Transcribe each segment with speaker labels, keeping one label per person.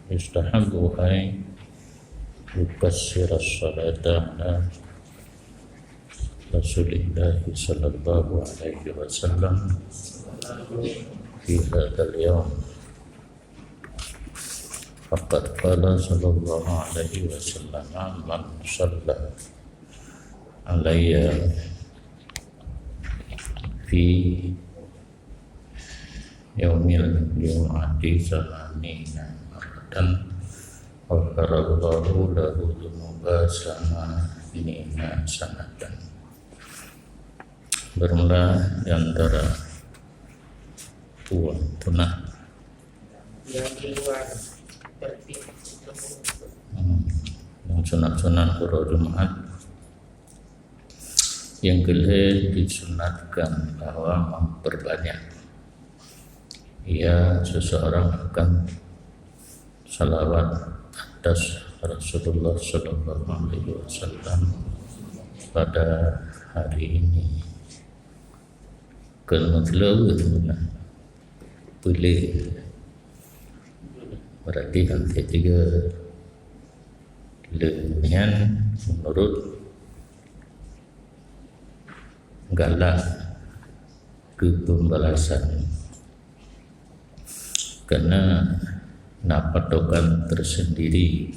Speaker 1: يستحب أن يكسر الصلاة على رسول الله صلى الله عليه وسلم في هذا اليوم. فقد قال صلى الله عليه وسلم: من صلى علي في يوم الجمعة 80 مرة غفر الله له ذنوب 80 sanatan. Bermula di antara puan tunah
Speaker 2: yang di luar seperti
Speaker 1: yang sunat-sunat hari Jumat. Yang kedua disunatkan bahwa memperbanyak seseorang akan salawat atas Rasulullah Sallallahu Alaihi Wasallam pada hari ini. Kemudian pilih berarti nanti tiga lengan menurut galak ke pembalasan, karena patokan tersendiri.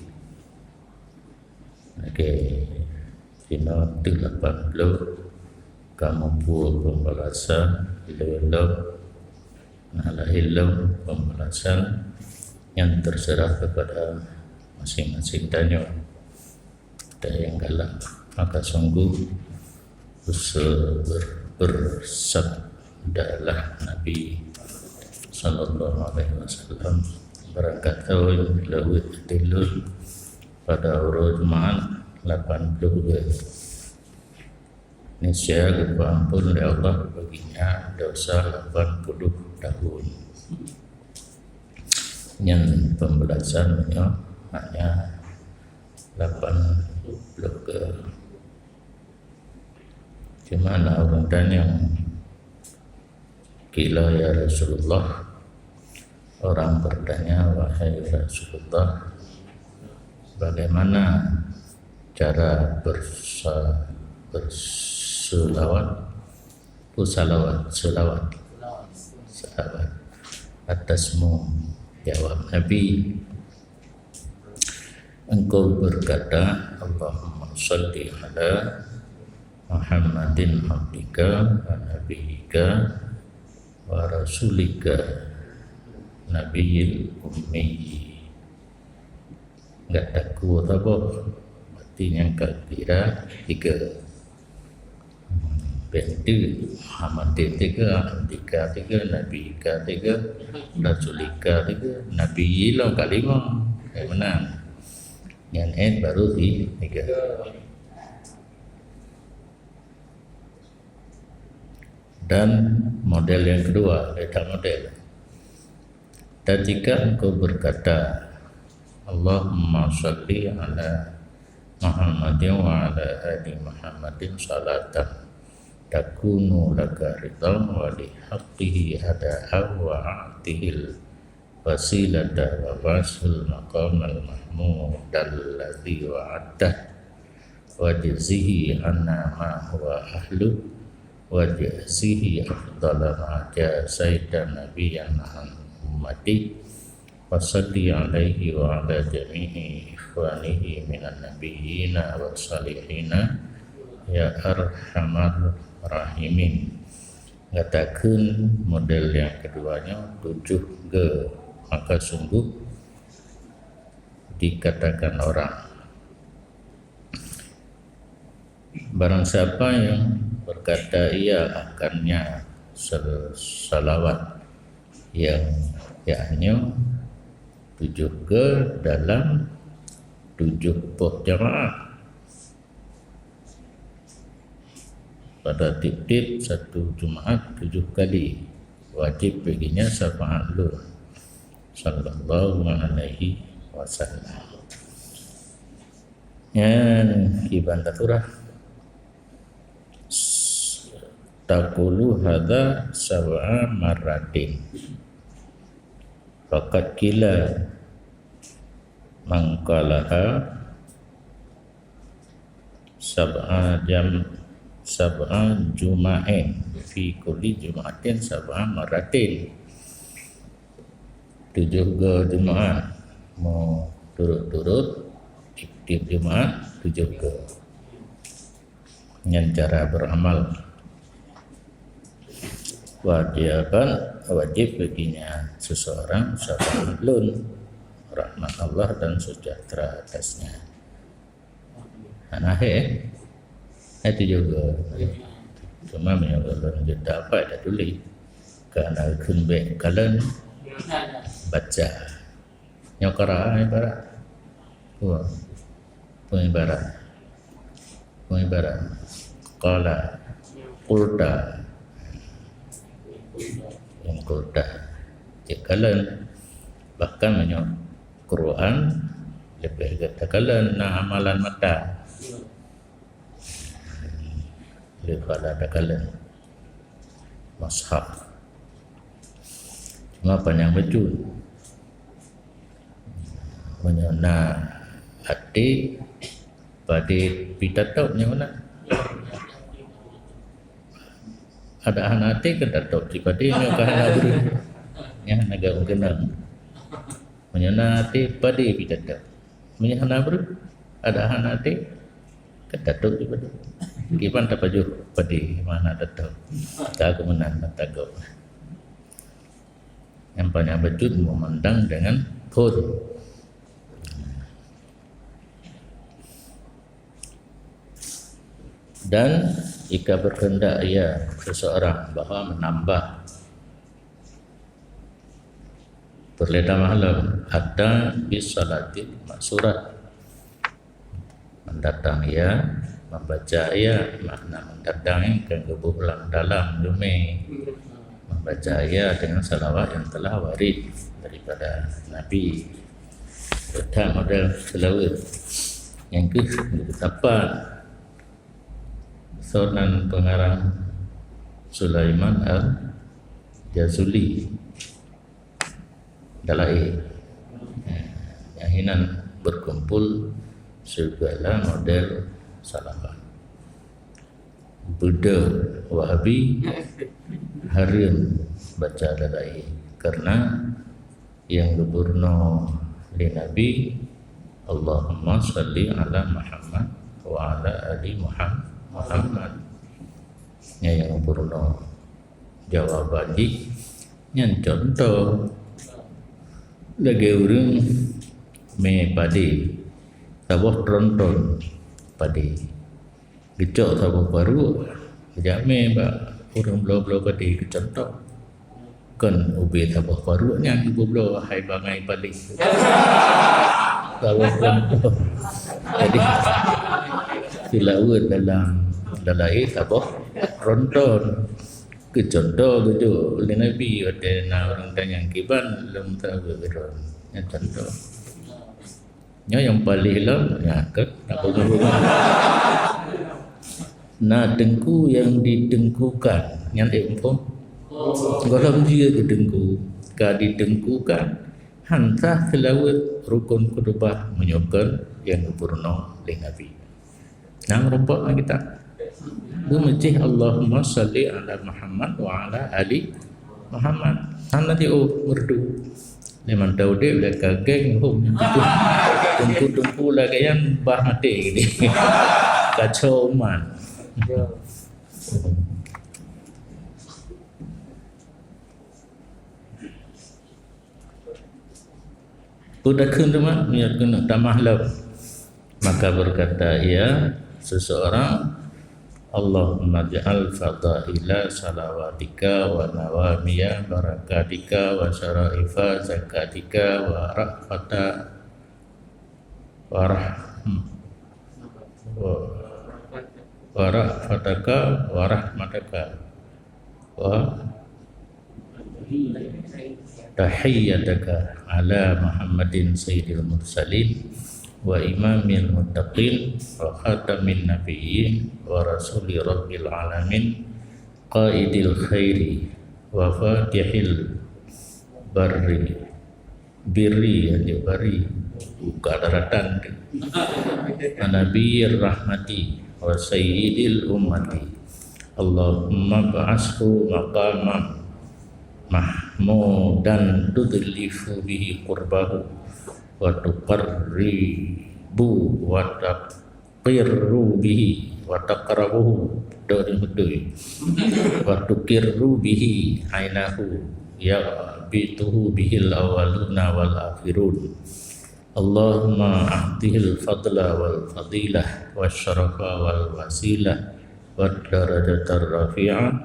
Speaker 1: Sino 80 kamu buat pembalasan hilang pembalasan yang terserah kepada masing-masing danyo. Dan yang galak maka sungguh bersabdalah Nabi Sallallahu Alaihi Wasallam, berangkat tahun lewat tilur pada hari Jumat 80 niscaya ampun oleh Allah baginya dosa 80 tahun. Yang pembelasannya hanya 80 ke. Cuma orang dan yang gila ya Rasulullah. Orang bertanya, wahai Rasulullah, bagaimana cara selawat atasmu? Jawab Nabi, engkau berkata, Allahumma shalli ala Muhammadin abdika wa nabiyika wa rasulika nabiyil ummi. Enggak takut apa? Artinya kira 3. Bentuk Muhammadin 3, abdika 3, nabiyika 3, rasulika 3, nabiyil kalimah. Menang. Yang baru 3. Dan model yang kedua, beda model. Dan jika engkau berkata, Allahumma shalli ala Muhammadin wa ala ali Muhammadin salatan takunu laka ridhan wa li haqqihi hada'a wa a'tihil wasilata wa wasul maqamal mahmud alladhi wa'addah wa jazihi anna ma huwa ahlu wa jazihi afdala ma jazaita nabiyyan ummati wa salli alaihi wa ala jami'i ikhwanihi minan nabiyyina wa salihina ya arhamar rahimin. Katakan model yang keduanya 7G, maka sungguh dikatakan orang, barang siapa yang berkata ia akannya salawat yang yakni 7G dalam 7 jamaah pada tip-tip satu Jumat 7 kali, wajib baginya syafaat lu sallallahu alaihi wasallam. Yang ibn taturah taqulu hadza sab'a marratin, Faqad kila mangkalaha sab'a juma'in fi kulli juma'atin sab'a maratin. 7 Jumaat mau turut-turut tiap Jumaat 7 dengan cara beramal. Wajib baginya seseorang sabarun rahmat Allah dan sejahtera atasnya. Itu juga cuma menyebabkan kita apa ada tulis karena kunbe kalian baca nyokara ibarat ibarat qala qulta yang qulta kalian bahkan menyok Quran lebih kata kalian na amalan mata daripada kalian mashaf cuma panjang betul menyona hati pada pitatok nyona ada hati ketatok pada nyokah beri yang naga kenal menyona hati pada pitatok menyona beri ada hati ketatok pada gimana tak baju pada mana tatok tak kemenang tatok yang panjang betul memandang dengan khud. Dan jika berkehendak ia seseorang bahawa menambah berleda malam ada bisalati maksurat mendatang ia membaca ia makna mendatang ke kebulan dalam dume membaca ia dengan salawat yang telah warid daripada Nabi. Kita model salawat yang ketetapan Sunan pengarang Sulaiman Al-Jazuli Dalai yang hinan berkumpul segala model salafah Buddha Wahabi Harim baca Dalai karena yang gubernur di Nabi Allahumma salli ala Muhammad wa ala ali Muhammad yang purno jawaban di yang contoh lagi orang me padi tabuh tronton padi gecok tabuh baru sejak me ba orang blo padi contoh kan ubi tabuh baru nya ibu blo hai bangai padi tabuh tronton jadi tilawat dalam dalai tabuh ronton ke contoh gitu oleh Nabi ada orang tanya kiban lem tahu gitu yang contoh yang paling lah ya ke tak nah dengku yang didengkukan yang diumpam kalau dia kedengku didengkukan hantah tilawat rukun kedua menyokong yang sempurna oleh Nabi. Nang rumput kita Bumecih Allahumma salli ala Muhammad wa ala ali Muhammad. Nanti merdu. Memang tahu dia boleh kageng tungku lagi yang bah mati gini. Kacau man. Udah kena niat kena tamahlah. Maka berkata ia seseorang Allahumma ja'al fadaila salawatika wa nawamiya barakatika wa syara'ifa zakatika wa rahfataka wa rahmataka wa tahiyyataka ala Muhammadin sayyidil mursalin wa imamil muttaqin wa khatamin nabiyyin wa rasuli rabbil alamin qaidil khairi wa fatihil barri birri anjuk bari buka daratan Nabiyir rahmati wa sayyidil ummati Allahumma ba'ashu maqamam mahmudan tudlifu bihi qurbahu wa tuqarribu wa taqirru bihi wa taqrabuhu wa tuqirru bihi ainahu ya bituhu bihil awaluna wal akhirun Allahumma a'tihil fadla wal fadilah wa syarafa wal wasilah wa darajatar rafi'ah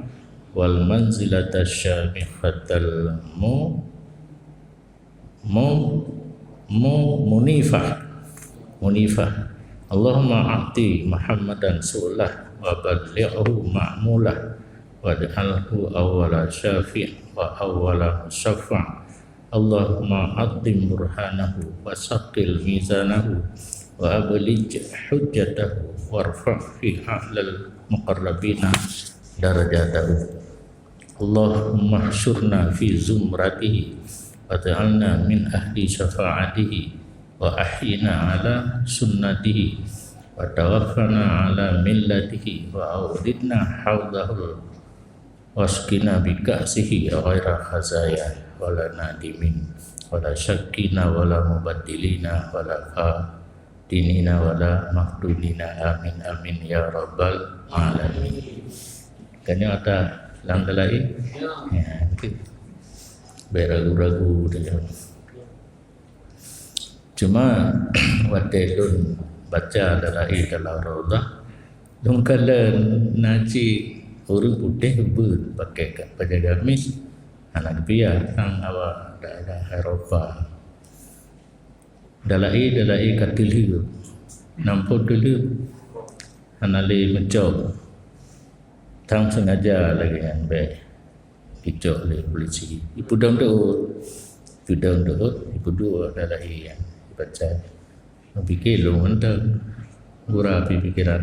Speaker 1: wal manzilata syamikhatal munifah Allahumma a'ti Muhammadan su'lah wa balli'hu ma'mulah waj'alhu awwala syafi' wa awwala syafa' Allahumma atim burhanahu wa saqil mizanahu wa ablij hujjatahu warfa' fi a'lal muqarrabina darajatahu Allahumma hsyurna fi zumratihi wa ja'alna min ahli syafa'atihi wa ahyina ala sunnatihi wa tawaffana ala millatihi wa awridna hawdahul wasqina bika'sihi ghaira khazaya wala nadimin wala syakkina wala mubaddilina wala dinina wala makdunina amin amin ya rabbal alamin. Kanya ada lang dalai ya beragu-ragu dia cuma wadelun baca dalai dalam raudah dong kala naji orang putih pakai pada gamis anak pia sang awak daerah Eropah dalai katil nampak dulu anali mencok tang sengaja lagi kan baik dicok oleh polisi ibu dong ibu dua dalai yang baca fikir lu mentang gura pikiran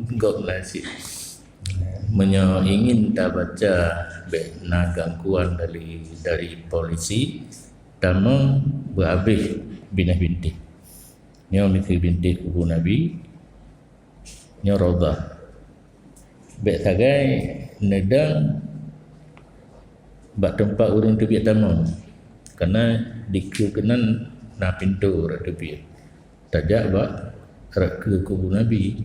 Speaker 1: enggak nasi ingin tak baca na gangguan dari polisi tamang berhabis bintik nyo mikir bintik kubu nabi nyo rodah bek tagai nedang bak tempat urung tebiak tamang karena dikenan na pintu ra tebiak tajak bak ke kubu nabi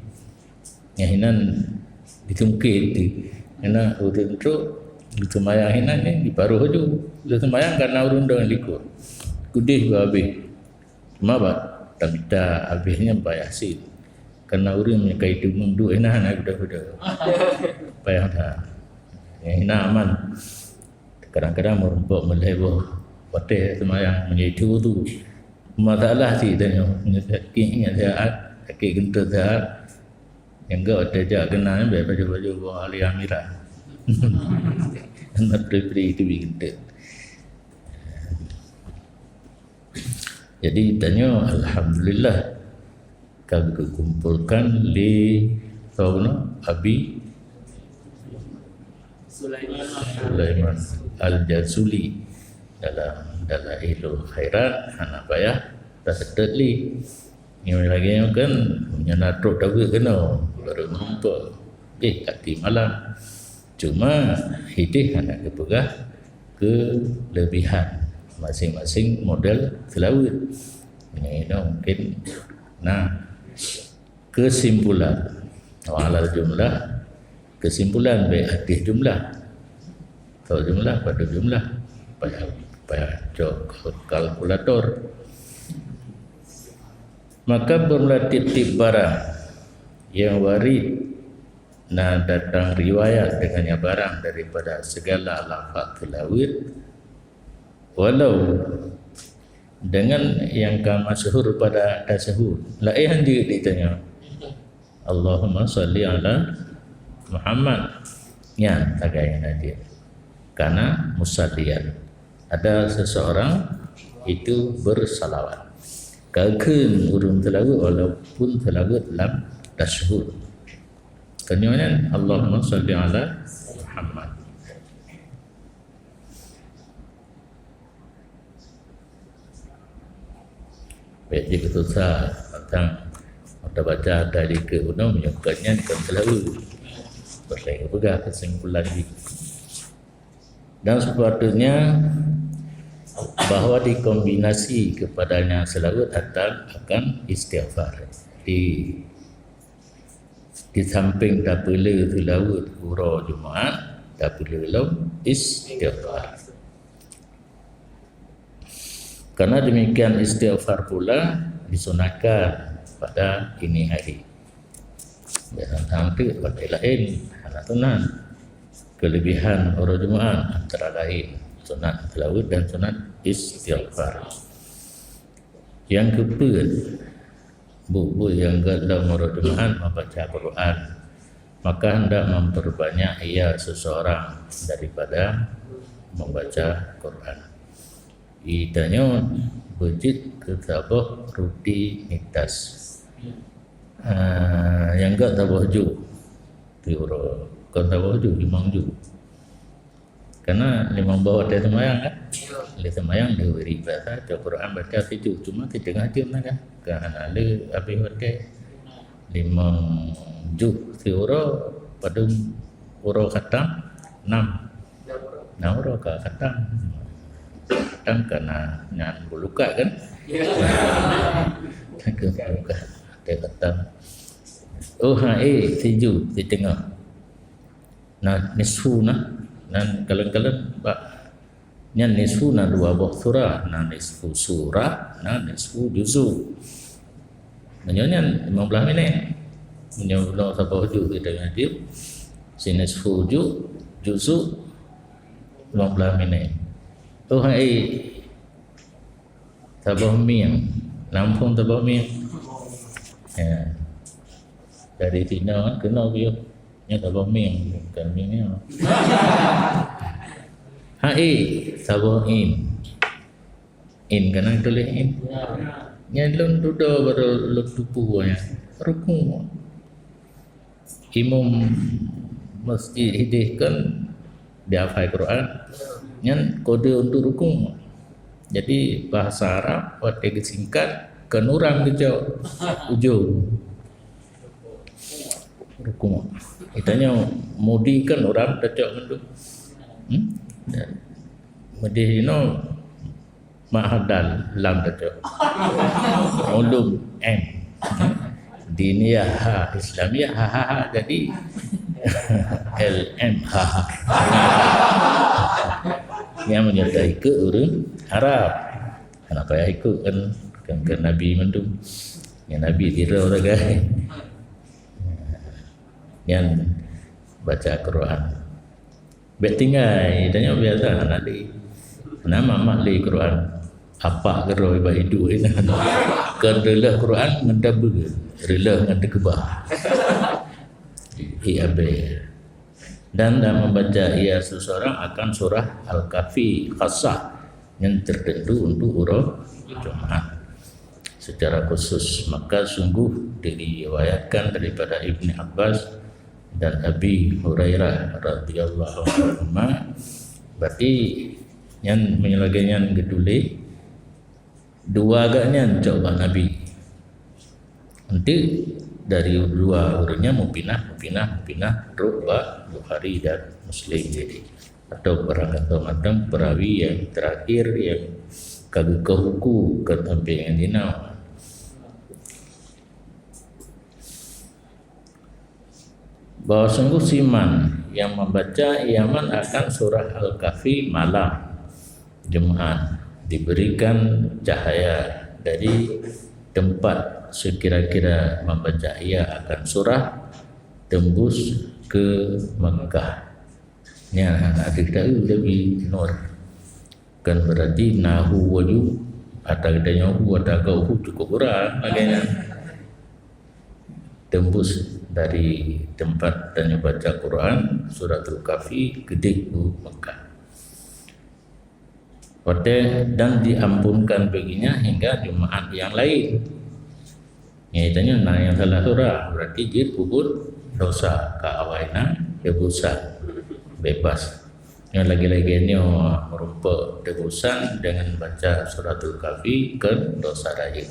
Speaker 1: nyahinan ditungkit karena urun tu ditemayang hinan ni di paruh tu ditemayang karena urun dengan likur kudih habis cuma bak tak habisnya bayar sid karena urun menyekai tu mundu hinan budak-budak payah dah hinan aman kadang-kadang merumpuk meleboh patih temayang menyitu tu masalah sih tanya ingat saat kaki gentut saat yang enggak ada jak kenal biar baju-baju bawa Ali Amirah anak pribadi itu gentut. Jadi tanya alhamdulillah kami kumpulkan li tahun Abi Sulaiman Al-Jazuli dalam Dalailul Khairat anak payah tak sedetli yang lagi kan punya natruk tahu kena baru nampak kati malam cuma hidih anak kepegah kelebihan masing-masing model selawat ini mungkin kesimpulan walal jumlah kesimpulan baik hadis jumlah atau jumlah pada jumlah payah kalkulator maka bermula tip-tip barang yang warid datang riwayat dengannya barang daripada segala lafaz tilawat walau dengan yang masyhur pada tasyahud lain juga ditanya Allahumma salli ala Muhammad nya tagayan dia karena musallian ada seseorang itu bersalawat kagem urung telawat walaupun telawat dalam tasyahud kenyataan Allahumma salli ala Muhammad baik di ketusa tentang kita baca dari ke unum menyukanya kan selalu berlain juga kesimpulan ini. Dan sepatutnya bahawa dikombinasi kepadanya selawat akan istighfar. Di samping dapila tilawat hura Jumaat, dapila istighfar. Karena demikian istighfar pula disunahkan pada ini hari. Jangan sampai pada lain sunat kelebihan hura Jumaat antara lain sunat tilawat dan sunat istighfar. Yang keempat, buku yang dalam Jumaat membaca Quran, maka hendak memperbanyak ia seseorang daripada membaca Quran. Idanya berjit ketabah rutinitas. Yang enggak tabah ju, tiura kan tabah ju limang ju. Karena limang bawa dia semayang kan, dia semayang dia beri bahasa, Quran baca situ, cuma di tengah jam kan. Kerana le habis baca limang ju tiura pada ura khatam 6 ura ka khatam karena nyan buluka kan ke buluka dia khatam siju di tengah nisfu nan kalang-kalang pak nyan nisfu dua buah surah nisfu surah nisfu juzu menyanyian 15 minit menyebut sabah ju kita ngaji sinisfu juzu 15 minit sabah miang Lampung sabah miang ya dari Cina kan kenal dia nya sabah miang bukan miang sabah in kan tulis in nyalon duda baru lutupu ya rukun imam masjid hidihkan dia hafal Quran nyan kode untuk rukun. Jadi bahasa Arab pada disingkat kenurang kejauh ujung rukun. Itanya mudi kan orang kejauh mendu. Mudi no mahadal lam kejauh. Ulum diniyah Islamiyah jadi LM yang menyertai ke orang Arab. Kenapa ya ikut kan Nabi mendung yang Nabi dirau lagi yang baca Quran betingai tanya biasa nanti nama mak li Quran apa geroi baidu ini kan rela Quran mendabu rela dengan dekebah dan membaca ia seseorang akan surah Al-Kahfi khasah yang tertentu untuk urut Jumaat secara khusus. Maka sungguh diriwayatkan daripada Ibni Abbas dan Abi Hurairah radhiyallahu anhu berarti yang menyelagainya gedule dua agaknya coba Nabi nanti dari dua urutnya mau pinah Rubah Bukhari dan Muslim jadi atau beragam perawi yang terakhir yang kagak kehuku ketampi yang dinau bahwa sungguh siman yang membaca iaman akan surah Al-Kahfi malam Jumat diberikan cahaya dari tempat sekira-kira membaca ia akan surah tembus ke Mekah. Ya, kita lebih nur. Kan berarti nahu waju atau adanya hu atau kau cukup kurang bagainya tembus dari tempat dan baca Quran suratul Kahfi gede ke Mekah. Dan diampunkan baginya hingga Jumaat yang lain. Nyatanya yang salah surah berarti dia kubur dosa ke awaina debusan bebas. Yang lagi-lagi ini merupakan debusan dengan baca suratul Kahfi ke dosa raya.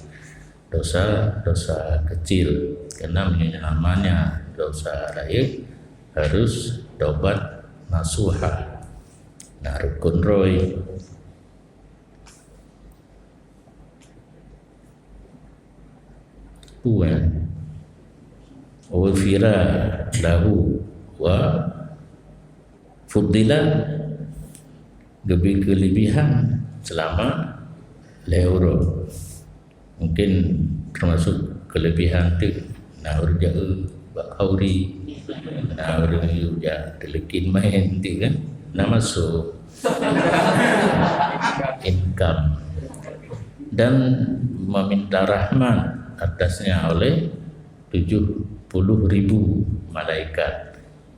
Speaker 1: dosa-dosa kecil, karena namanya dosa lahir harus taubat nasuha. Nah, rukun roy puan wafira lahu wa fudila lebih kelebihan selama leuro. Mungkin termasuk kelebihan tu nah urjau bakauri nah urjau ya telekin main tu kan nah masuk income dan meminta rahmat atasnya oleh 70.000 malaikat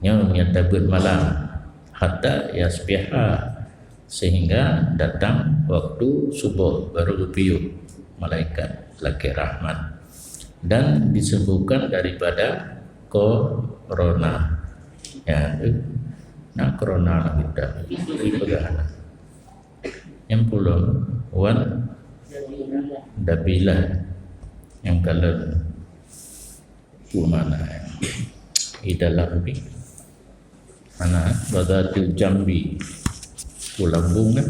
Speaker 1: yang menyatakan malam hatta yasbiha sehingga datang waktu subuh baru piuh malaikat laki rahmat dan disembuhkan daripada corona ya nah corona kita pegangan yang puluh wan dabilah yang kalau mana idalah lebih mana badatul jambi ulambung kan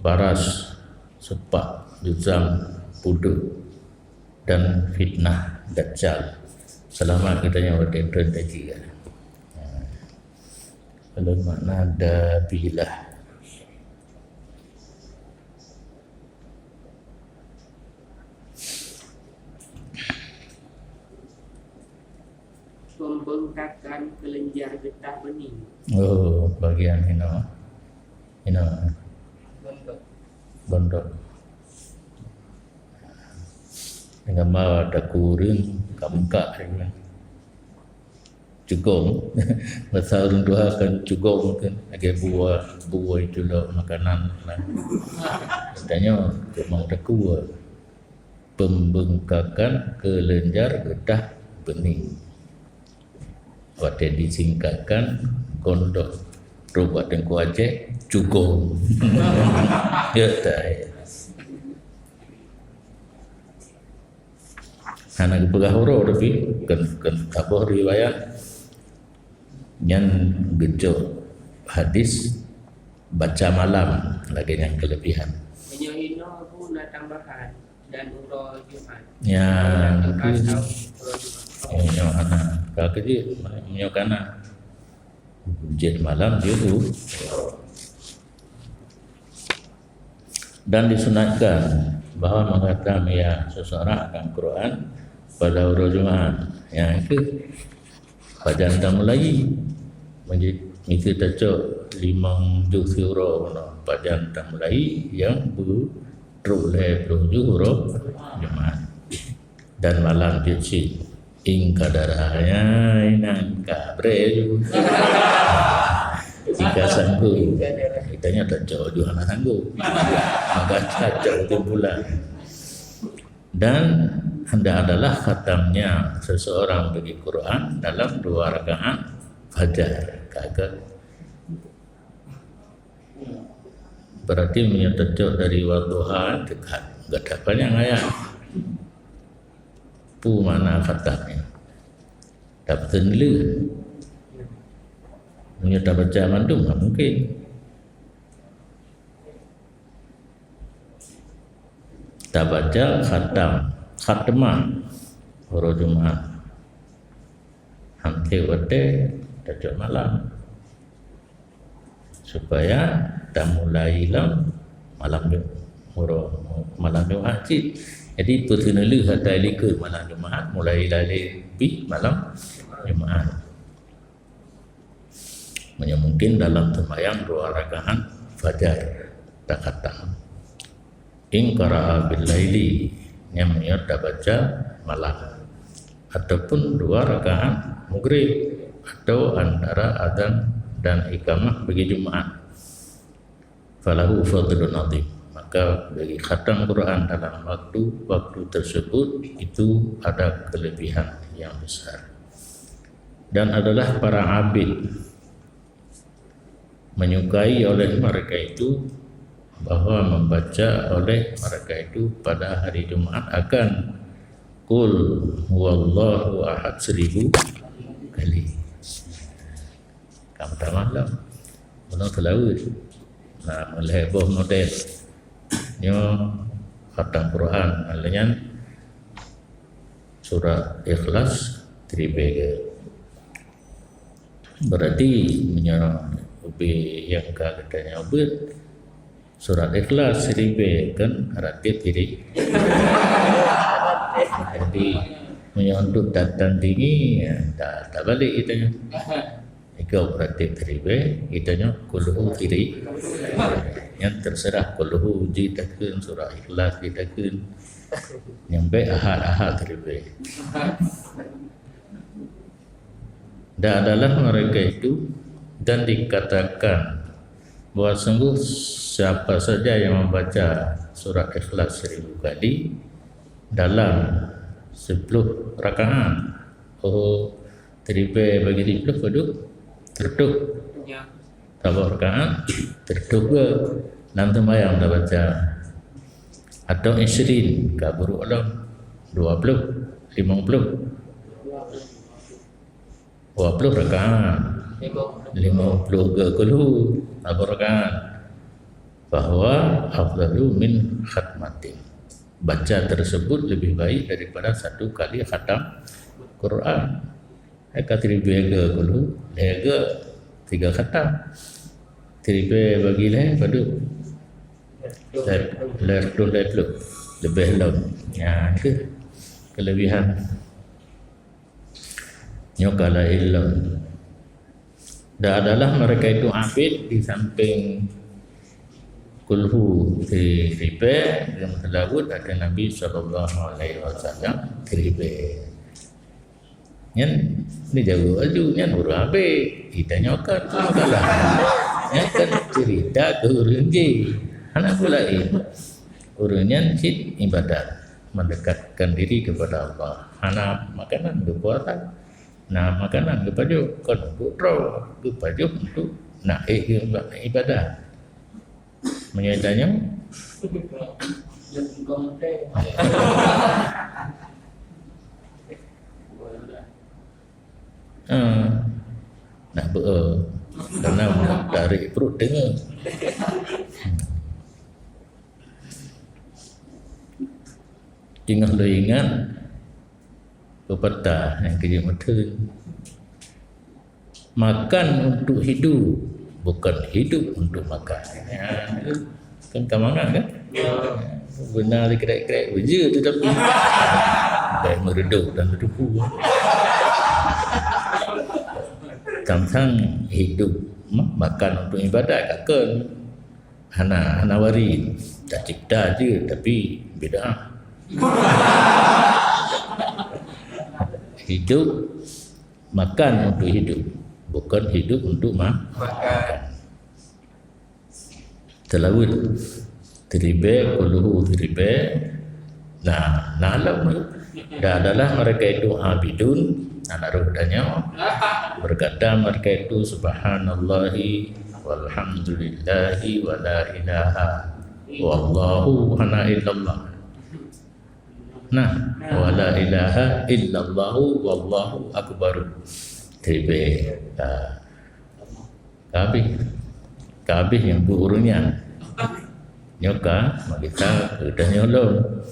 Speaker 1: baras sepak juzam pudu dan fitnah dajjal selama kita nyawa dendron tadi kan kalau makna dabilah
Speaker 2: pembengkakan kelenjar getah bening.
Speaker 1: Oh, bagian ini bondok. Dengan ma ada kuring kamka kan. Cugong. Masa orang dua kan cugong kan. Agak buah itu lah makanan lah. Katanya memang ada kuah. Pembengkakan kelenjar getah bening. Waktu disingkatkan gondok robot dan kuaje cugong ya tak anak pegahoro tapi kan tabah riwayat yang gejok hadis baca malam lagi yang kelebihan
Speaker 2: Menyohino pun tambahan dan umroh Jumat
Speaker 1: yang
Speaker 2: atau
Speaker 1: menyo anak kalau kecil menyo kana ujian malam itu dan disunatkan bahawa mengatakan ya seseorang akan Quran pada hari Jumat yang itu pada anda mulai menjadi mesti tercok 5 juz surah pada anda mulai yang berulai huruf Jumat dan malam dici ing kadarahnya inang kabre jika sanggup kitanya tak jauh juga nak sanggup maka cacau timbulan dan anda adalah khatamnya seseorang bagi Quran dalam 2 rakaat fajar kagak berarti menyetujuk dari wadduha dekat enggak dapat yang ayat pu mana khatamnya dapat nilai punya tak baca mandum tak mungkin tak baca khatamah hari Jumat hampir wate tajak malam supaya tak mulai malam Jumat jadi pertinalu hatta lika malam Jumat mulai lebih malam Jumat mungkin dalam sembahyang 2 rakaat fajar tak kata in qara'a bil laili yang tak baca malam ataupun 2 rakaat maghrib atau antara adzan dan iqamah bagi Jumat falahu fadlun azim maka bagi khatam Quran dalam waktu tersebut itu ada kelebihan yang besar dan adalah para abid menyukai oleh mereka itu bahwa membaca oleh mereka itu pada hari Jumat akan Qul huwallahu ahad 1000 kali. Kamu tak malam belum terlalu. Nah, meleheboh model nyo khatam Quran alanya surah Ikhlas 3 berarti menyerang yang katanya surat Ikhlas 3 kan ratib diri. Jadi menyondut datang tinggi ya, tak balik itanya. Ikau ratib 3 itanya kulhu diri. Yang terserah kulhu jitakun surah Ikhlas jitakun. Yang baik ahad 3. Dan adalah mereka itu dan dikatakan bahwa sungguh siapa saja yang membaca surat Ikhlas 1000 kali dalam 10 rakaat. Oh, teribe bagi 10 paduk terduk.
Speaker 2: Ya.
Speaker 1: Sabah rakaat terduk ke dalam sembahyang dah baca. Atau isrin kabur ulang 20 50 20 rakaat 50 ke kulhu apa rakaat bahwa afdalu min khatmatin baca tersebut lebih baik daripada satu kali khatam Quran. Katribe ke kulhu lega 3 khatam tribe bagi pada lebih long ya ke kelebihan nyokala ilm. Dan adalah mereka itu abid di samping kulhu di ribe yang terlawut ada Nabi SAW ribe nyan ni jauh aju nyan urang abid kita nyokan kalah nyakan cerita ke urang je anak pula urangnya cit ibadat mendekatkan diri kepada Allah. Anak makanan berpuasa. Nah makanan kepada kon putra kepada untuk nak ibadah. Menyatanya nak karena tarik perut dengar. Tinggal lo ingat pepatah yang kerja materi makan untuk hidup bukan hidup untuk makan ya, kan kamangan kan benar kerek-kerek je tetapi baik meredup dan terduku tentang hidup makan untuk ibadat kakak hana wari tak cipta je tapi beda hidup makan untuk hidup bukan hidup untuk makan. Telawud teribe kuluhu teribe. Nah nalam dah adalah mereka itu abidun anak rudanya berkata mereka itu subhanallahi walhamdulillahi wa la ilaha wallahu ana illallah. Nah, wala ilaha illallah wallahu akbar. Tibe kabih yang burungnya nyoka kita sudah nyolong.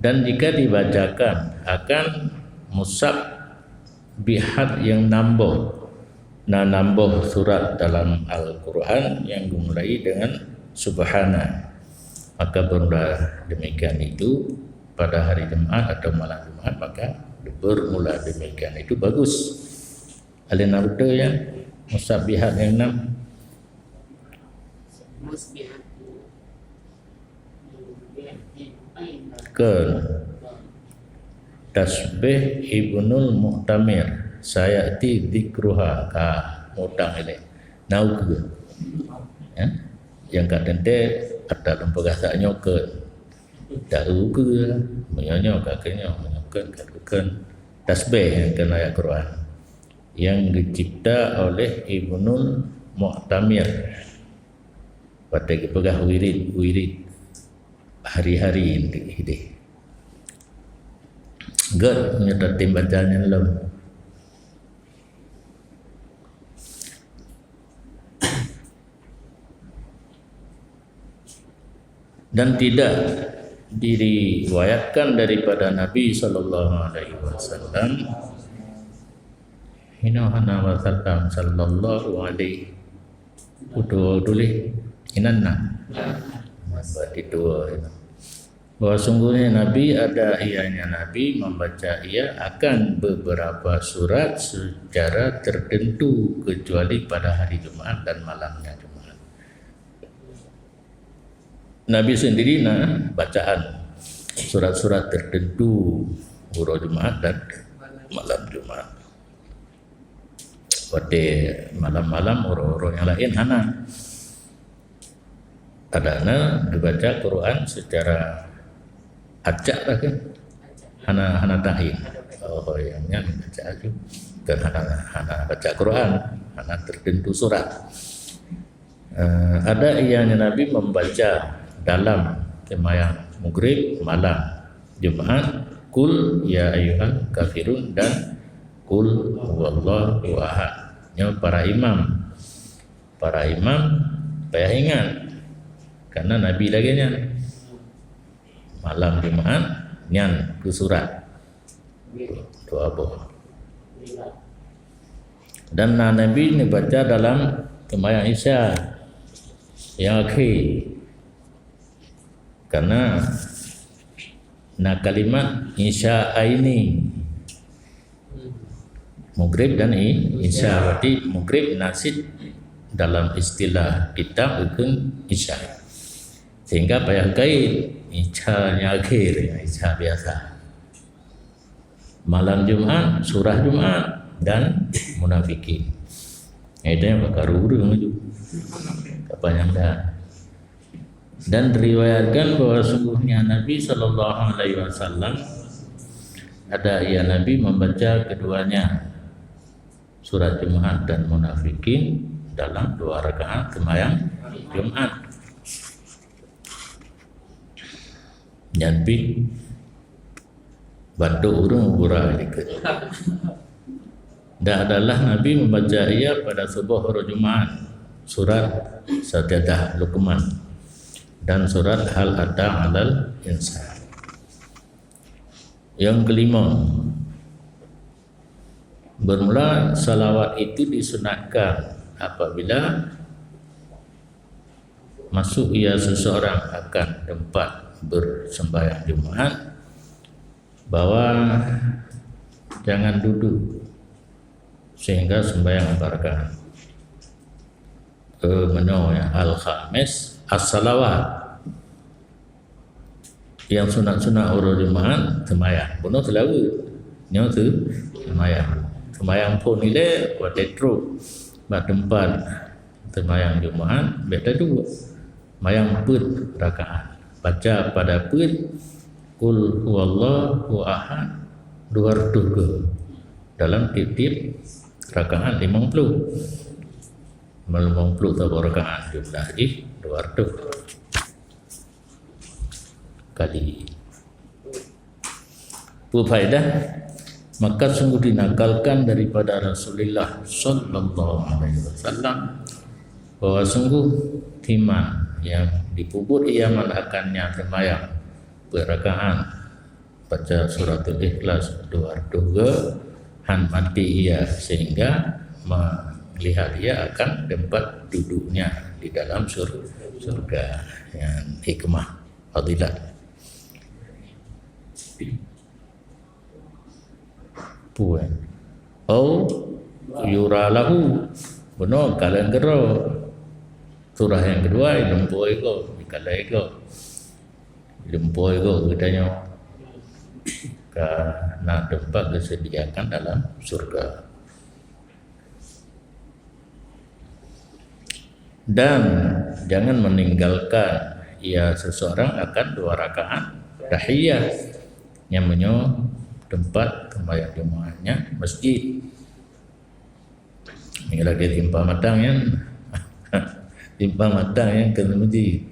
Speaker 1: Dan jika dibacakan akan musab bihat yang nambah. Nah, nambah surat dalam Al-Quran yang dimulai dengan subhana. Maka bermula demikian itu pada hari Jumat atau malam Jumat maka bermula demikian itu bagus. Alin auto ya musabihat yang 6 ke tasbih Ibnul Mu'tamir sayati dzikruha ka mutang ini nau ke ya yang katente ada pembahasannya ke tahu ke menyanyi kakeknya menyanyikan tasbih yang kena ayat Quran yang dicipta oleh Ibnul Mu'tamir Pakai pegah wirid hari-hari ini. Gak nyata tim bacanya lem. Dan tidak diriwayatkan daripada Nabi sallallahu alaihi wasallam hina wasallam sallallahu alaihi inanna berarti dua itu. Bahwa sungguhnya Nabi ada ianya Nabi membaca ia akan beberapa surat secara tertentu kecuali pada hari Jumat dan malamnya Jumat. Nabi sendiri bacaan surat-surat tertentu urut Jumat dan malam Jumat. Pada malam-malam urut yang lain adana dibaca Quran secara acak lah kan. Hana tahin. Oh yang baca itu dan hana baca Quran, hana tertentu surat. Ada ianya Nabi membaca dalam sembahyang maghrib, malam Jumat, kul ya ayyuhal kafirun dan kul huwallahu ahad. Yang para imam payah ingat karena Nabi lagi malam Jumat nyan ku surat doa boh. Dan Nabi ini baca dalam sembahyang Isya yang akhir. Karena kalimat insya ini maghrib dan isya, berarti maghrib nasid dalam istilah kita bukan isya, sehingga payah kait isya yang akhir, isya biasa. Malam Jumat surah Jumat dan munafikin. Itu yang bakarurung itu kepanjang dah. Dan diriwayatkan bahwa sungguhnya Nabi sallallahu alaihi wasallam ada Nabi membaca keduanya surat Jumat dan munafikin dalam 2 rakaat sembahyang Jumat. Nabi bantu urung urang dikit. Dan adalah Nabi membaca ia pada subuh hari Jumat surat Sajdah Luqman dan surat Hal Ata 'alal Insan. Yang kelima, bermula salawat itu disunatkan apabila masuk ia seseorang akan tempat bersembahyang Jumat, bahwa jangan duduk sehingga sembahyang rakaat. Menu yang al-khamis as-salawat yang sunat-sunat urut Jumat sembahyang bunuh selalu nyo tu sembahyang pun ile buat tetro buat tempat sembahyang Jumat beda tu sembahyang put rakaat baca pada put kul huwallahu ahad 200 dalam tiap-tiap rakaat 50 rakaat jumlah 200 kali. Faedah, maka sungguh dinakalkan daripada Rasulullah sallallahu alaihi wasallam bahwa sungguh timan yang dipuput ia malakannya sembahyang berrakaat baca suratul Ikhlas 200 han mati ia sehingga melihat ia akan tempat duduknya di dalam surga yang hikmah fadilah. Puan au yura lahu benar kalian gero surah yang kedua lempoi ko dikalai ko lempoi ko katanya karena tempat disediakan dalam surga. Dan jangan meninggalkan ia seseorang akan 2 rakaat tahiyat yang tempat sembahyang Jumatnya masjid. Ini lagi timpa matang yang timbang matang yang kena masjid.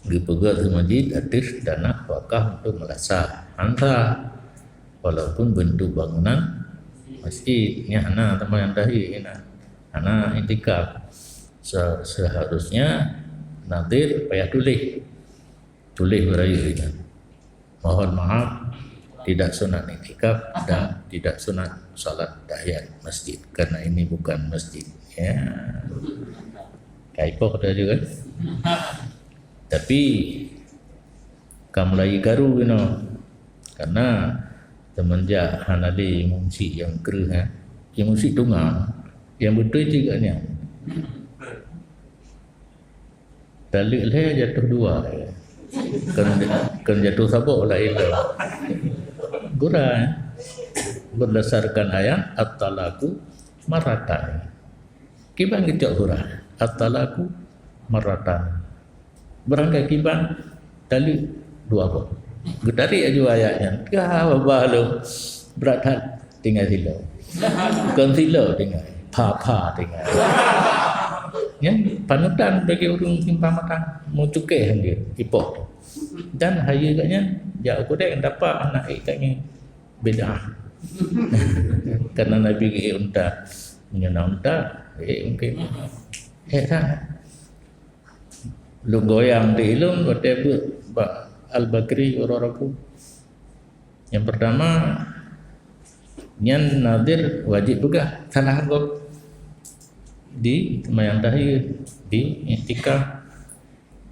Speaker 1: Dipegat ke masjid atis dana wakaf untuk melasak hantar walaupun bentuk bangunan masjid. Ini anak teman yang tadi, anak intikaf. Seharusnya nadir payah tulis beraya ini. Mohon maaf, tidak sunat intikaf dan tidak sunat salat tahiyat masjid karena ini bukan masjid. Ya, kaipok tadi kan. Tapi kamu lagi garu, karena semenjak hanadi mungsi yang kerah, yang mungsi tungang, yang betul juga ni. Dalil saya jatuh dua, kan jatuh sabuk lah itu. Gurau berdasarkan ayat at-talaku maratan. Kiban kita gurau at-talaku maratan. Berangkat kiban dalil dua apa? Gedari aja ayatnya. Kah balu berat hat tinggal silau. Bukan silau tinggal. Pa tinggal. Yang panutan bagi orang simpan makan mau cukai dia ipok. Dan hari katnya ya aku dah dapat anak ikatnya beda. Karena Nabi ke unta menyenang unta mungkin tak lu goyang di ilmu whatever Al-Bakri orang-orang. Yang pertama nyan nadir wajib begah salah gop di semayang tahiyat di iktikaf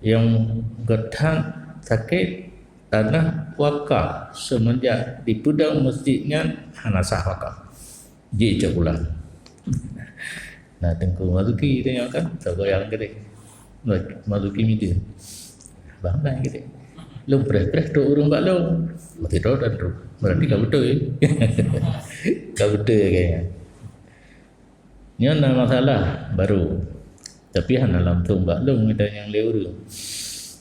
Speaker 1: yang getah sakit tanah wakaf semenjak di pudang masjidnya hana sah wakaf ji cakulan. Nah tengku mazuki tengok kan goyang gede mazuki midi bangga gede lu pres tu urung bak lu mati ro dan ru berarti kau betul kau betul kayaknya. Ini ada masalah baru. Tapi hana langsung bak long kita yang leur.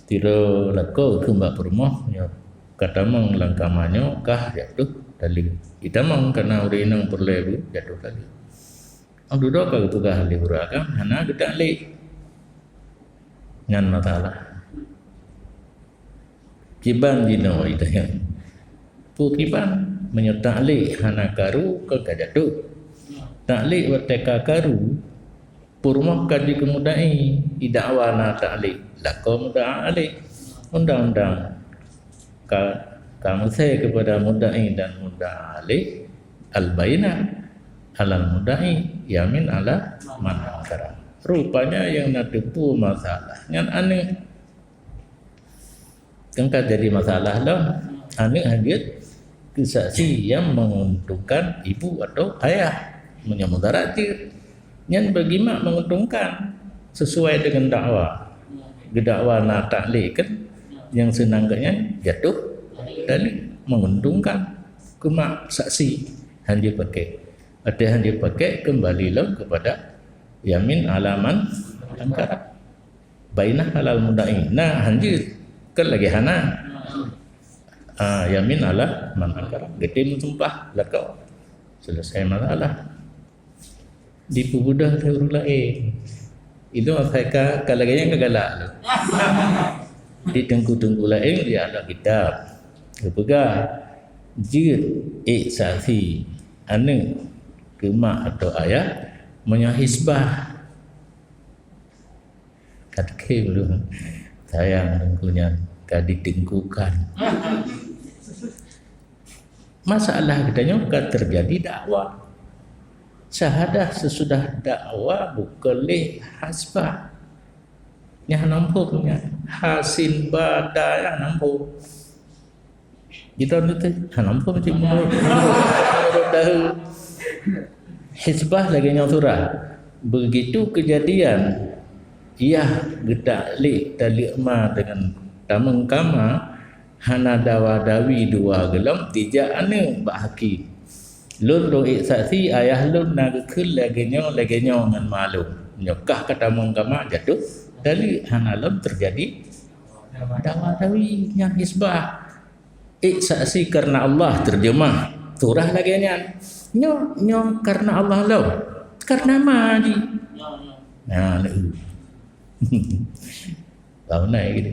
Speaker 1: Tiro lako ke mbak rumah nya kata mang langkamanyo kah jatuh dalil. Kita mang karena urinang perlebu jatuh dalil. Ang duduk ka tukah liurakan hana gedak le. Ngan masalah. Kiban dino itanya. Pu kiban menyerta le hana karu ke jatuh. Ta'liq wa takakaru purmah kadi kemudai idakwana ta'liq lakum ta'liq undang-undang kamu saya kepada mudai dan mudai al-bainah alal mudai yamin ala man ankara. Rupanya yang nadepu masalah yang aneh kan jadi masalah lah aneh hadir kesaksi yang menguntungkan ibu atau ayah menyamudarati yang bagi mak menguntungkan sesuai dengan dakwah. Dakwah nak ta'liq kan yang senangnya jatuh dan menguntungkan ke mak saksi hanya pakai ada hanya pakai kembalilah kepada yamin alaman angkara bainah halal mudai. Nah hanya kan lagi hana yamin ala man angkara gede sumpah lakau selesai masalah. Di pubudah terus lain. Itu mereka kalaganya kegalak lu. Di tengku-tengku lain dia ada kitab. Kepegah jid saksi ane ke mak atau ayah menyahisbah. Kata ke belum sayang tengkunya kadi tengkukan. Masalah katanya kan terjadi dakwah. Syahadah sesudah dakwah bukanlah hasbah. Yang nampuknya hasil badan yang nampuk. Kita nanti nampuk macam menurut dahulu. Hisbah lagi nyaturah. Begitu kejadian ia gedak lik tali emas dengan tameng kama hana dawa dawi dua gelam tiga ane bahaki. Lun doa saksi ayah lun nak kul lagi nyo dengan malu nyokah kata mengkama jatuh dari hanalam terjadi dawa dawi yang hisbah saksi karena Allah terjemah surah lagi nyo karena Allah lo karena madi nah Tahu naik gitu.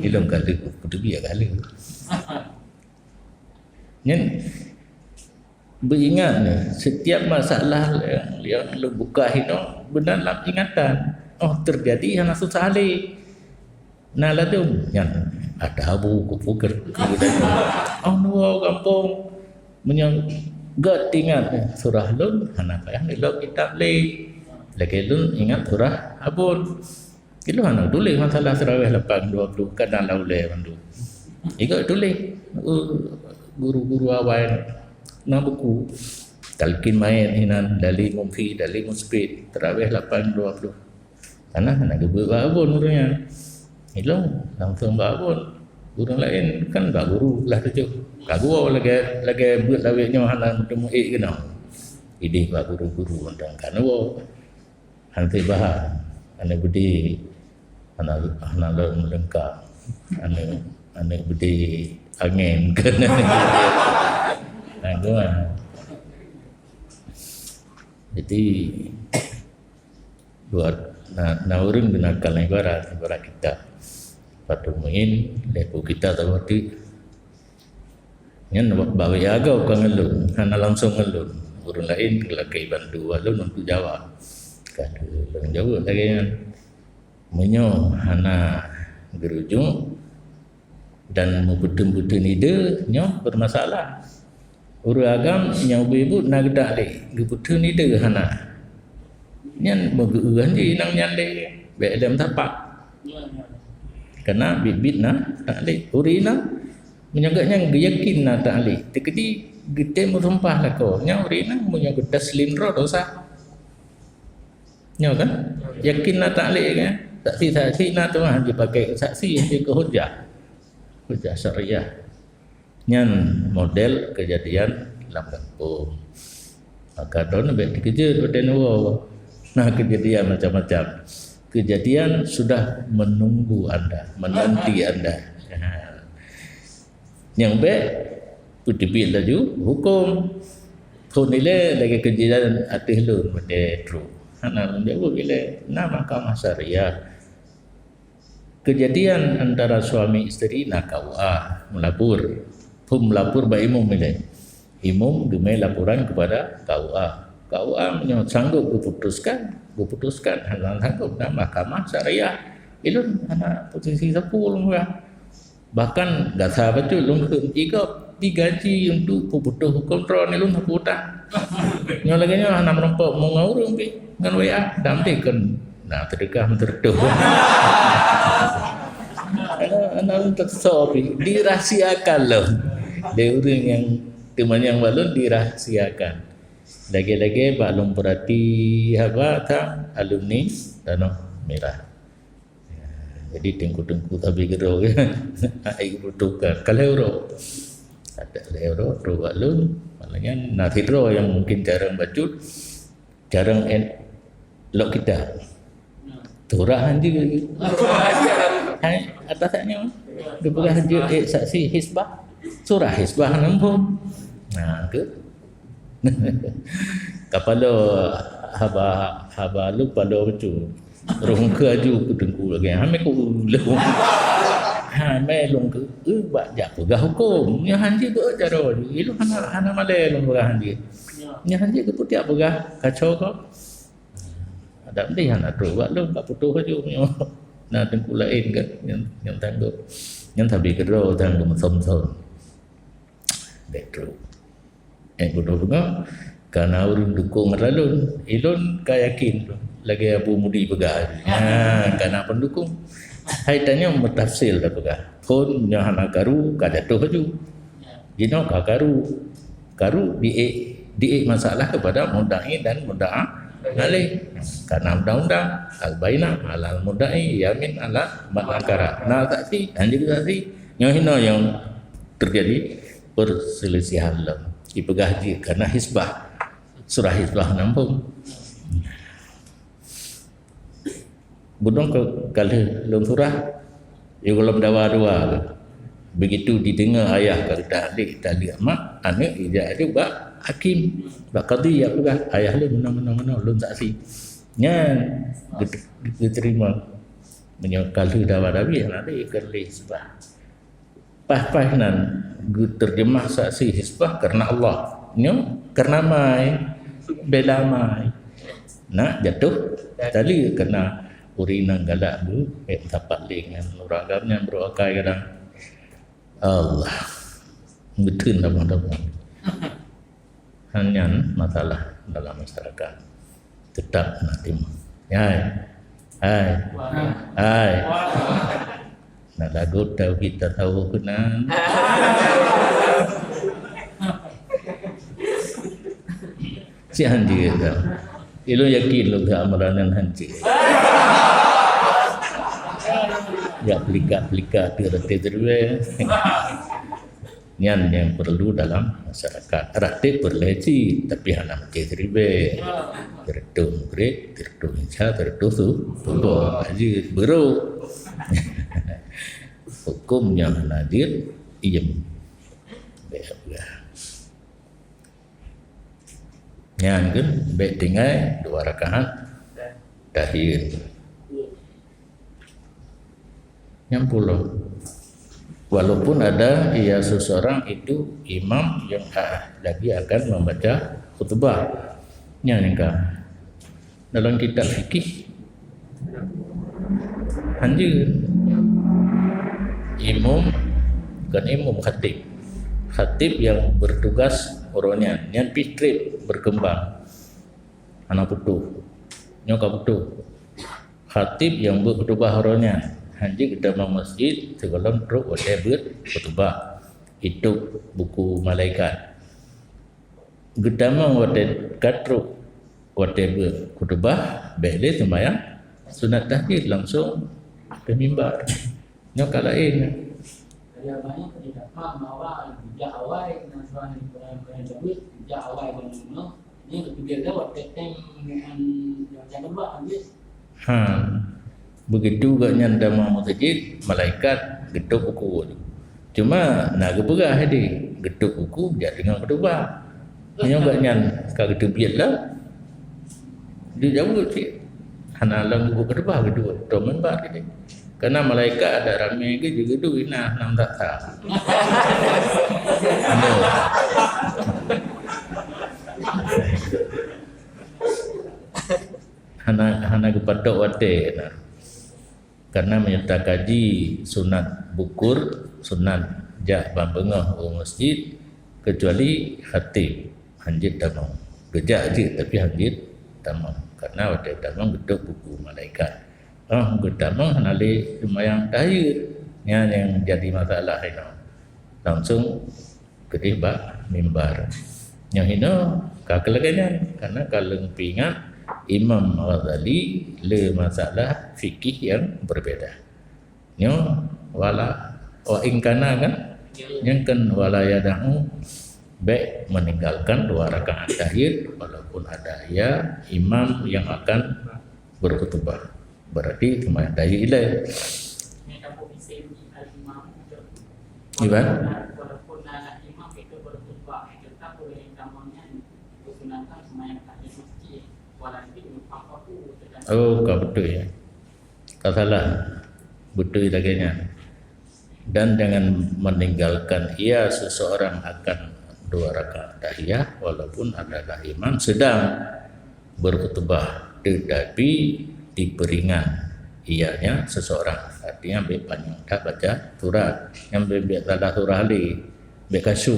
Speaker 1: Ilmu kali kudu biar kali. Nyen beringat ni setiap masalah yang lu buka hino benar dalam ingatan. Oh terjadi hana susah ali. Nah lalu yang ada abu kupukir. Oh nuo kampung menyang gak ingat surah lun hana payah ni lo kitab le. Lagi lun ingat surah abun. Itu hana tulis masalah Tarawih 8:20 kadang laulai mandu. Ikut tulis guru-guru awal na buku talqin main hinan dali mumfi dali musbit Tarawih 8:20. Karena nak buat babon gurunya. Itu langsung babon. Guru lain kan gak guru lah tu. Gak guru lagi buat lawiknya hana bertemu kena. Ini pak guru-guru undang kan wo. Hanti bahar. Ane budi ana lengkap. Ane budi angin kena. Nah, jadi buat orang gunakan ibarat kita patuhin lepo kita tawati nyan bawa agau kang ngelun hana langsung ngelun urang lain lagi bantu alun untuk jawab kan orang jawab lagi menyo hana gerujuk dan mubudun-budun ide nyo bermasalah urang agam nyau ibu nak dak le gebudun ide hana nyan beguan je nang nyan le be dalam tapak kena bibit na tak le urina menyagaknya yakin na tak le tekedi gete merumpah lah ko nya urina menyaga taslim ro dosa nya kan yakin na tak le kan saksi na tu dia pakai saksi dia ke hujah syariah nyan model kejadian dalam kampung maka don be dikejar pada wo. Nah kejadian macam-macam. Kejadian sudah menunggu anda, menanti anda. Yang baik, putih laju hukum. Kau nilai lagi kejadian atih lu pada tru. Anak dia bila nama mahkamah syariah. Kejadian antara suami isteri nak KUA melapor. Pun melapor ba imam milih. Imam gemai laporan kepada KUA. KUA sanggup kuputuskan hal sanggup dalam mahkamah syariah ilun anak posisi 10 bahkan dah sahabat tu lung digaji untuk puputuh kontrol ilun putar nyo lagi nyo anak merompak mau ngurung pi ngan WA damte kan nah terdekat menterduh anak tersopi dirahsiakan loh dia orang yang teman yang balon dirahsiakan. Lagi-lagi balum berarti apa tak alumni Danau Merah. Jadi tengku-tengku tapi gero kan. Ai butuhkan kalau euro. Ada euro pro balun malahnya nafidro yang mungkin jarang bacut jarang lok kita. Turahan juga. Hai atasnya dibuka haji saksi hisbah. Surah hisbah nampun. Nah, ke kapalo haba lu palo becu rong ke aju ku tengku lagi hame ku lu hame long ke ba ja pegah hukum nya hanji be jaro ilu hana male long pegah hanji nya hanji ke putiak pegah kacau ko ada ndi hana tru ba lu ba putu aju na tengku lain kan yang tangguh yang tabi kedro tangguh som-som betru bodoh juga karena orang dukung ralun ilun kayakin lagi Abu Mudi pegah karena pendukung haitannya mentafsir dah pegah pun nyahana karu kada tu haju jino karu di masalah kepada mudai dan mudaa alih karena undang-undang al-bainah alal mudai yamin ala makara nah saksi dan juga saksi yang terjadi perselisihan lah dipegah dia karena hisbah surah hisbah nampung budong kalau dalam surah ya kalau dawa-dawa begitu didengar ayah kata tadi mak anak ija ada bak hakim bak qadi ya pegah ayah lu menang lu saksi nya diterima Menyokali dawa-dawi yang ada ikerli hisbah. Pas-pas nan terjemah saksi hisbah karena Allah. Nyo karena mai bela mai. Nak jatuh tali kena urina galak bu tapak lengan uragamnya berokai kadang Allah betul abang-abang. Hanya masalah dalam masyarakat tetap nanti. Hai. Nak lagu tahu kita tahu kenan. Si hanji kita. Ilo yakin lo ke amalan hanji. Ya pelika-pelika tirte-tirte. Yang perlu dalam masyarakat. Rakti berleci tapi hanya tirte. Tertung great, tertung insya, tertung tubuh. Haji baru. Hukum yang hadir iem. Yang kan baik tinggal 2 rakaat tahiyat. Yang puluh. Walaupun ada seseorang itu imam yang lagi akan membaca khutbah. Yang dalam kitab fikih anjir imam bukan imam khatib yang bertugas orangnya yang pitrip berkembang anak putu nyoka putu khatib yang berkhutbah orangnya anjir kita dalam masjid sebelum truk whatever khutbah itu buku malaikat gedama whatever whatever khutbah bele sembahyang sunat tahiyat langsung ke mimbar. Nyoka lain.
Speaker 3: Ada banyak tidak bahwa sejak awal dengan soal David sejak awal benar ini lebih lewat tem dengan yang kedua habis.
Speaker 1: Begitu gak nyanda mau masjid malaikat getuk buku. Cuma nak berah di getuk buku dia dengan khutbah. Nyoka nyan kalau getuk biarlah. Dia jauh sih. Hana lang buku khutbah kedua. Tomen bar ini. Karena malaikat ada ramai ke juga tu ina nam tak sah. Hana kepada wate nah. Karena menyerta kaji sunat bukur, sunat jak bambengah o masjid kecuali khatib hanjit tamam. Gejak je tapi hanjit tamam. Karena wate tamam geduk buku malaikat. Gedamang nali sembahyang tahiyat yang jadi masalah ini. Langsung ketiba mimbar. Yang ini kakelagannya karena kalau pingat Imam Ghazali le masalah fikih yang berbeda. Nyo wala wa ingkana kan yang kan wala yadahu baik meninggalkan 2 rakaat tahiyat walaupun ada imam yang akan berkhutbah. Berarti sembahyang tahiyat ile. Gimana?
Speaker 3: Walaupun imam itu berkhutbah tetap boleh tamangnya gunakan sembahyang tahiyat masjid. Walaupun apa-apa
Speaker 1: Oh, kau betul ya. Kau salah. Betul lagi-nya. Dan dengan meninggalkan seseorang akan 2 rakaat tahiyat walaupun adalah imam sedang berkhutbah tetapi diperingat ianya seseorang artinya ambil panjang tak baca surat yang ambil salah surah li ambil kasu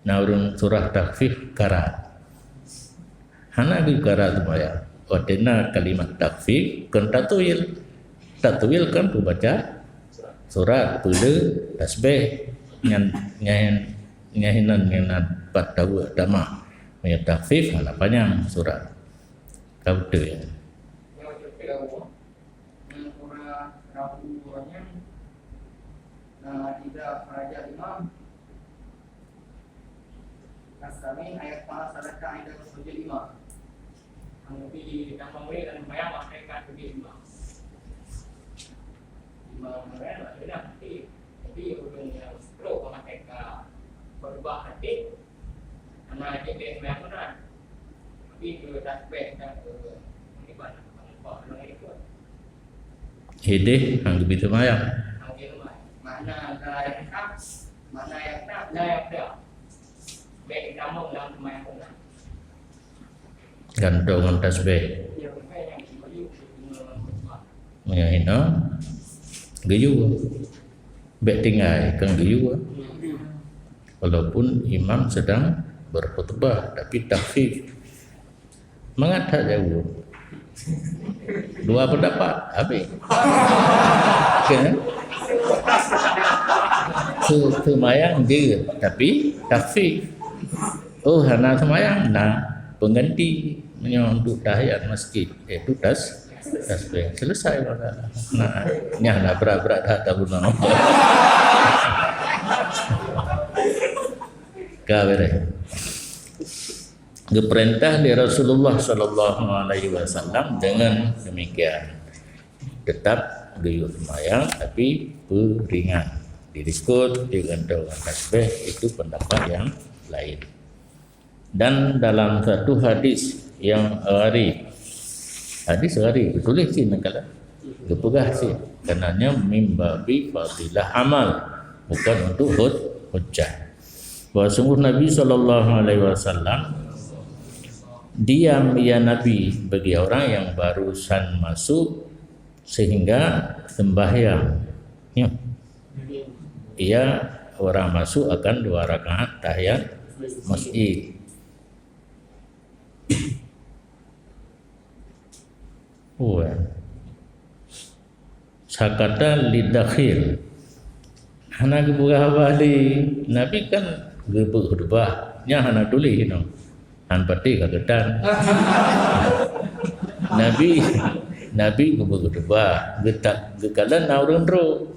Speaker 1: naurun surah takfif karat hana bi karat maya ordena kalimat takfif kan tatwil kan tu baca surat pule tasbih nyahinan pat tahu dama maya takfif hana panjang surat kau tu ya
Speaker 3: tidak raja imam kami ayat para sadaqah tidak bersujud imam tapi yang memberi dan membayar mereka begitu imam mereka tidak tapi udah pro mereka berubah hati karena dia memang benar tapi itu tasbih dan ini banyak itu
Speaker 1: Hidih hang gebi semayang.
Speaker 3: Mana layak tak, mana yang tak, layak tak. Baik kamu dalam semayang pun.
Speaker 1: Gantungan tasbih.
Speaker 3: Ya, yang baju
Speaker 1: Menghina geyu. Baik tinggal kan geyu. Walaupun imam sedang berkhutbah tapi takfif. Mengata jauh. Dua pendapat habis. Kan? Semayang dia tapi takfif. Oh, hana semayang nah pengganti untuk tahiyat masjid itu tasbih. Selesai masalah. Nah, nyah berat-berat dah tabuna. Kawere. Diperintah di Rasulullah sallallahu alaihi wasallam dengan demikian. Tetap guyur semayang tapi beringat. Didiskut dengan doa tasbih itu pendapat yang lain. Dan dalam satu hadis yang hadis tulis sih nakala gepegah sih karenanya mimbabi fadilah amal bukan untuk hujjah. Bahwa sungguh Nabi sallallahu alaihi wasallam diam ya Nabi bagi orang yang barusan masuk sehingga sembahyang. Ya. Ia orang masuk akan 2 rakaat tahiyat masjid. Sakata lidakhil. Hana gebuka bali. Nabi kan gebuk khutbah. Nya hana tulis you know. Han pati kagetan. Nabi gebuk khutbah. Gekalan naurun ro.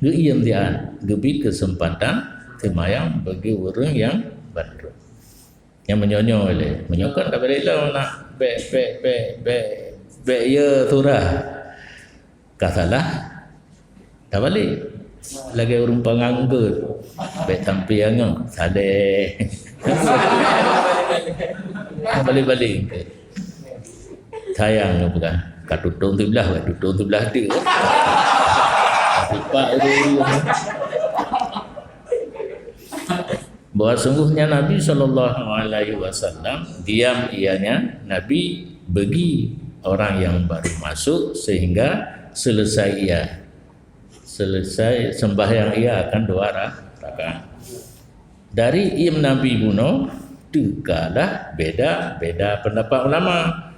Speaker 1: Geiem dia. Gebi kesempatan semayang bagi orang yang bantu. Yang menyonyo oleh. Menyokon tak boleh lah nak be ya turah. Kasalah. Tak balik. Lagi orang penganggur. Baik sampai yang saleh. Balik-balik. Sayang bukan. Kat tutung tu belah dia. Pak itu. Bahwa sungguhnya Nabi sallallahu alaihi wasallam diam ianya Nabi bagi orang yang baru masuk sehingga selesai sembahyang ia akan 2 rakaat. Dari im Nabi buno dikalah beda pendapat ulama.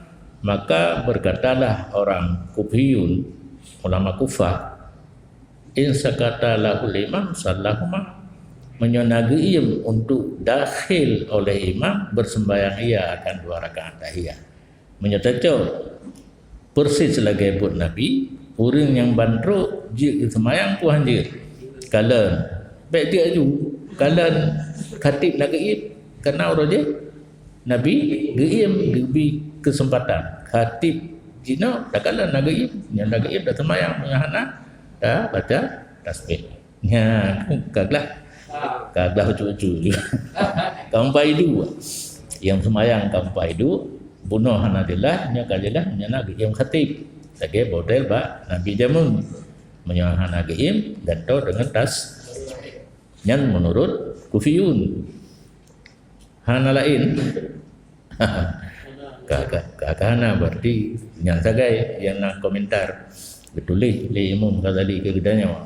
Speaker 1: Maka berkatalah orang Kufiyun, ulama Kufah, in sakata lahul imam sallahuma, menyonagi im untuk dakhil oleh imam bersembahyang ia akan 2 rakaat tahiyat. Menyatakan persis sebagai buat Nabi, orang yang bandruk jik semayang puan jik. Kalan baik dia ju, kalan khatib nak gaib kena orang je. Nabi gaib gebi kesempatan. Khatib jina dah kalan nak gaib, yang nak gaib dah semayang punya hana dah baca tasbih. Ya, kaglah cucu juga. Kampai dua. Yang semayang kampai dua bunuh hanadilah nya kajilah nya nak gaib khatib. Lagi model ba Nabi jamun menyuahan agaim dan tahu dengan tas yang menurut Kufiyun hana lain kakana berarti yang sagai yang nak komentar betulis li Imam Ghazali ke gedanya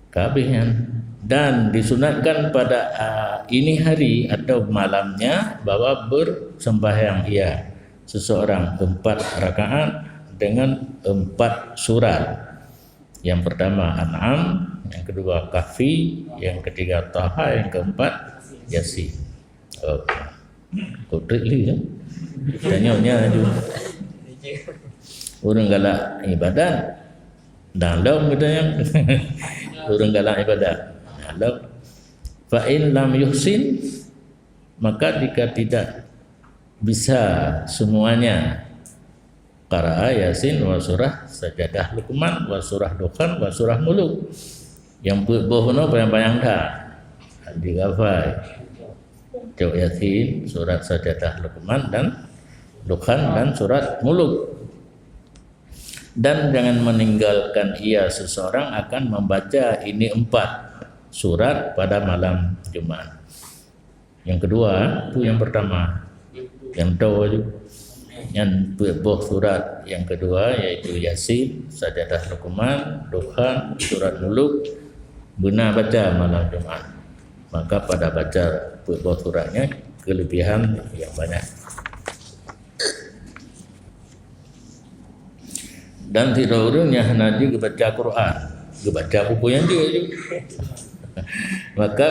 Speaker 1: kabehnya dan disunatkan pada ini hari atau malamnya bahwa bersembahyang ia seseorang 4 rakaat dengan 4 surat. Yang pertama An'am, yang kedua Kahfi, yang ketiga Taha, yang keempat Yasin. Kau trik ya? Tanya juga. Orang galak ibadat dalam katanya. Orang galak ibadat dalam. Fa in lam yuhsin, maka jika tidak bisa semuanya qara'a Yasin wa surah Sajadah Luqman wa surah Dukhan wa surah Muluk. Yang bohono bayang-bayang dah digafai Jauh Yasin, surat Sajadah Luqman dan Dukhan dan surat Muluk. Dan jangan meninggalkan ia seseorang akan membaca ini 4 surat pada malam Jumat. Yang kedua, itu yang pertama, yang tahu itu. Yang buah surat yang kedua yaitu Yasin, Sajadah Luqman, Dukhan, Surat Muluk benar baca malam Jumat. Maka pada baca buah suratnya kelebihan yang banyak. Dan tidak urungnya nanti baca Quran, baca buku yang dia juga. Maka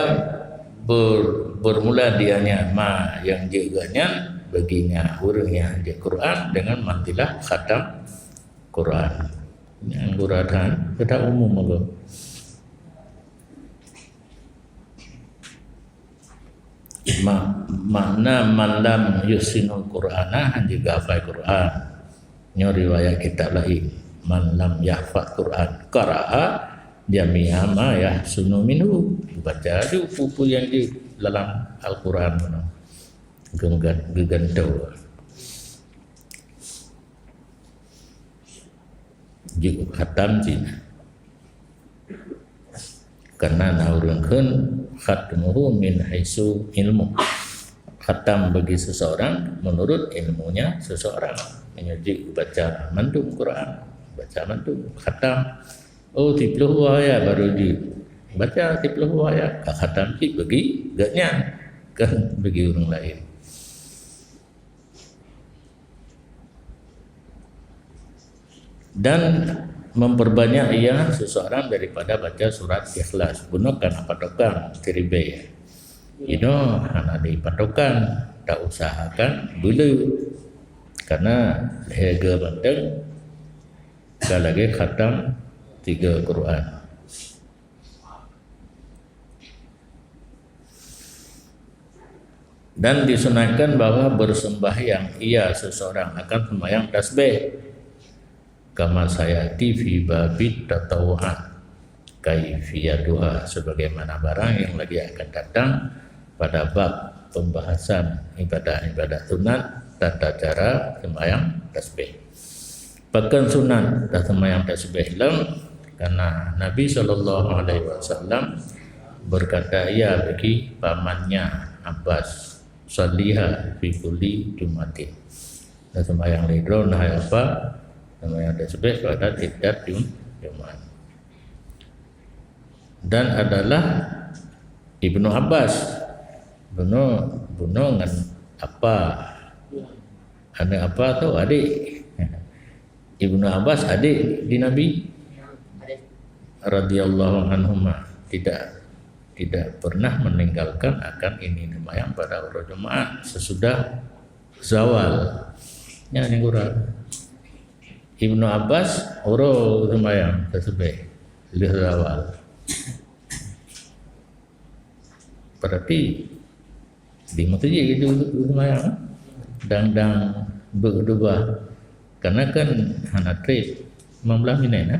Speaker 1: bermula dianya ma yang jeganya baginya urungnya di Quran dengan mantilah khatam Quran. Yang Quran kita umum Allah. Makna malam yusinul Qur'ana juga hafal Quran. Ini riwayat kitab lain. Man lam yahfaz Quran qara'a jami'a ma yahsunu minhu. Baca itu buku yang di dalam Al-Quran benar. Gegantau juga khatam Cina karena naurunkeun khatmuhu min haisu ilmu. Khatam bagi seseorang menurut ilmunya seseorang. Menyuji baca mantum Quran, baca mantum khatam. Oh 30 ayat baru dibaca 30 ayat. Khatam bagi gaknya kan bagi orang lain. Dan memperbanyak ia seseorang daripada baca surat Ikhlas. Gunakan patokan teribe. Itu hanya di patokan, tak usahakan dulu. Karena harga penting sekali lagi khatam 3 Quran. Dan disunahkan bahwa bersembahyang ia seseorang akan sembahyang tasbih. Kama sayati fi babit tatawu'an kaifiyatuha, sebagaimana barang yang lagi akan datang pada bab pembahasan ibadah-ibadah sunat tata cara sembahyang tasbih. Bahkan sunat dan sembahyang tasbih karena Nabi SAW berkata ia bagi pamannya Abbas, salliha fi kulli jumatin. Dan sembahyang ridho nah apa? Sembahyang tasbih pada tiap Jumat. Dan adalah Ibnu Abbas bunuh dengan apa? Ada apa tu adik? Ibnu Abbas adik di Nabi radhiyallahu anhuma tidak pernah meninggalkan akan ini sembahyang pada hari Jumat sesudah zawal. Yang kurang Ibnu Abbas oro sembahyang tasbih di zawal. Berarti di masjid itu sembahyang dang berdua karena kan hana trip 15 minit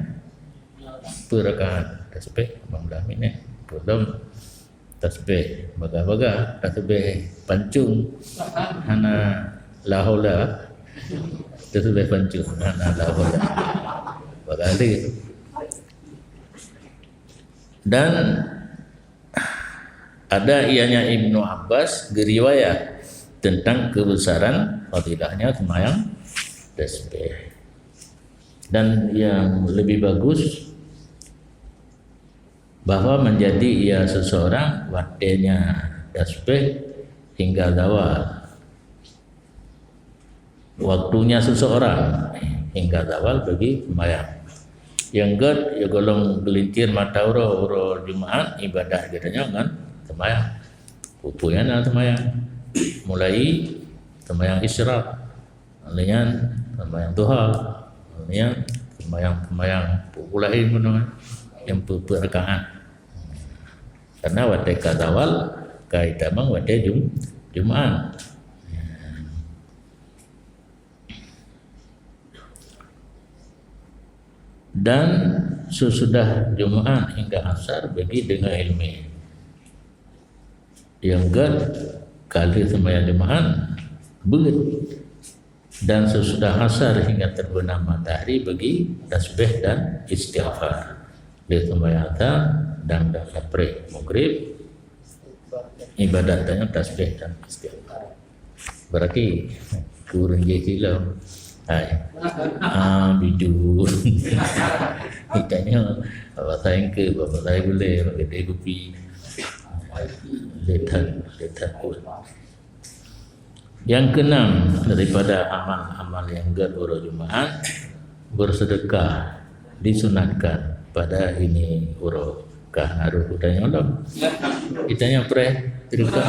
Speaker 1: per rakaat tasbih 15 minit belum tasbih baga-baga tasbih pancung hana la haula tasbih pancung hana la haula bagali. Dan ada ianya Ibnu Abbas riwayat tentang kebesaran fadilahnya sembahyang tasbih. Dan yang lebih bagus bahwa menjadi ia seseorang waktunya tasbih hingga zawal. Waktunya seseorang hingga zawal bagi sembahyang. Yang ya golong gelintir mata uro Jumat ibadah katanya kan sembahyang. Pupunya na sembahyang. Mulai sembahyang isyraq, kemudian sembahyang duha, kemudian sembahyang pulain pun yang berrakaat. Karena waktu kazawal kaitan bang waktu Jumat. Dan sesudah Jumat hingga asar bagi dengan ilmu. Yang kali sembahyang Jumat berat dan sesudah asar hingga terbenam matahari bagi tasbih dan istighfar. Dia sembahyang azan dan sampai maghrib ibadatnya tasbih dan istighfar. Berarti kurang je silau. Bidu. Itanya apa sayang ke bapa saya boleh pakai kopi. Letan pun. Yang keenam daripada amal-amal yang berurut Jumaat, bersedekah disunatkan pada ini urut naruh hutanya Allah. Itanya pre terika.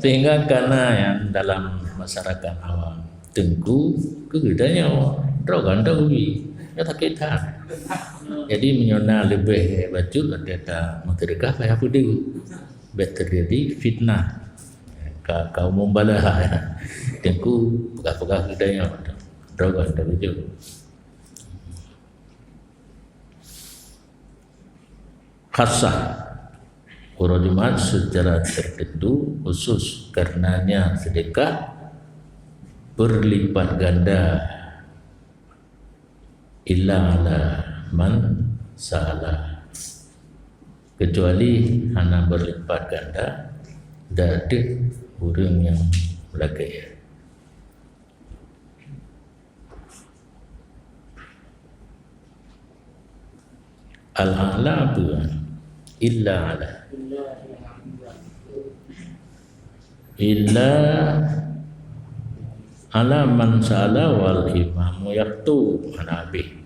Speaker 1: Sehingga karena yang dalam masyarakat awam tengku kegedanya droganda ubi ya tak kita. Jadi menyona lebih baju kata menterdekah payah pudi terjadi fitnah kaum membalah ya. Tengku pegah-pegah gedanya droganda baju. Khasah urut Jumaat secara tertentu khusus karenanya sedekah berlipat ganda illa ala man sa'ala, kecuali hanya berlipat ganda dari orang yang melagaya. Al-a'la illa ala man sa'ala wal imamu yaktub Nabi.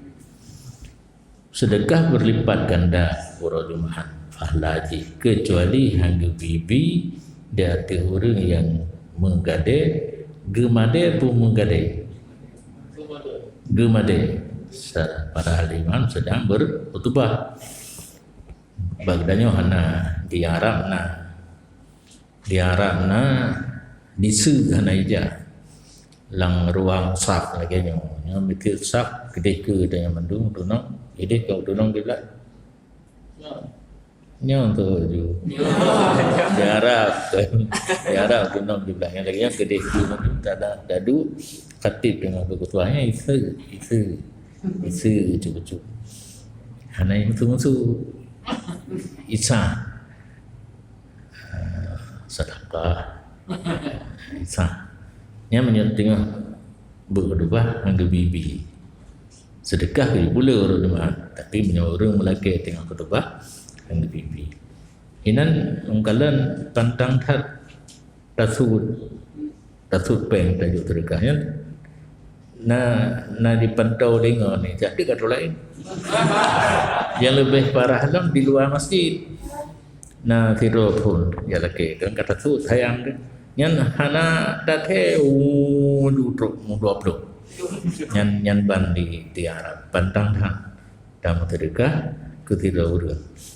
Speaker 1: Sedekah berlipat ganda urut Jumaat fahlaji, kecuali hangga bibi dia orang yang menggade gemade pun menggade gemade para aliman sedang berkhutbah bagdanya hana diarapna disu hana ija lang ruang sap lagi nya mikir sap gede ke dan mendung tunang ide kau tunang gila nya untuk ju diarap tunang di belakang lagi yang gede ke mendung tak ada dadu khatib dengan ketuanya itu cukup hana yang musuh Isa sedekah Isa nya menyentingah berdua dengan bibi sedekah ke pula urut Jumaat tapi menyorong melaki tengah khutbah dengan bibi inan ungkalan tantang tasud peng tajuk sedekahnya na dipantau dengar ni jadi kata lain yang lebih parah dalam di luar masjid na tidur pun ya lagi kan kata tu sayang kan yang hana dathe duduk mudah yang ban di Arab pantang dan merdeka ketidur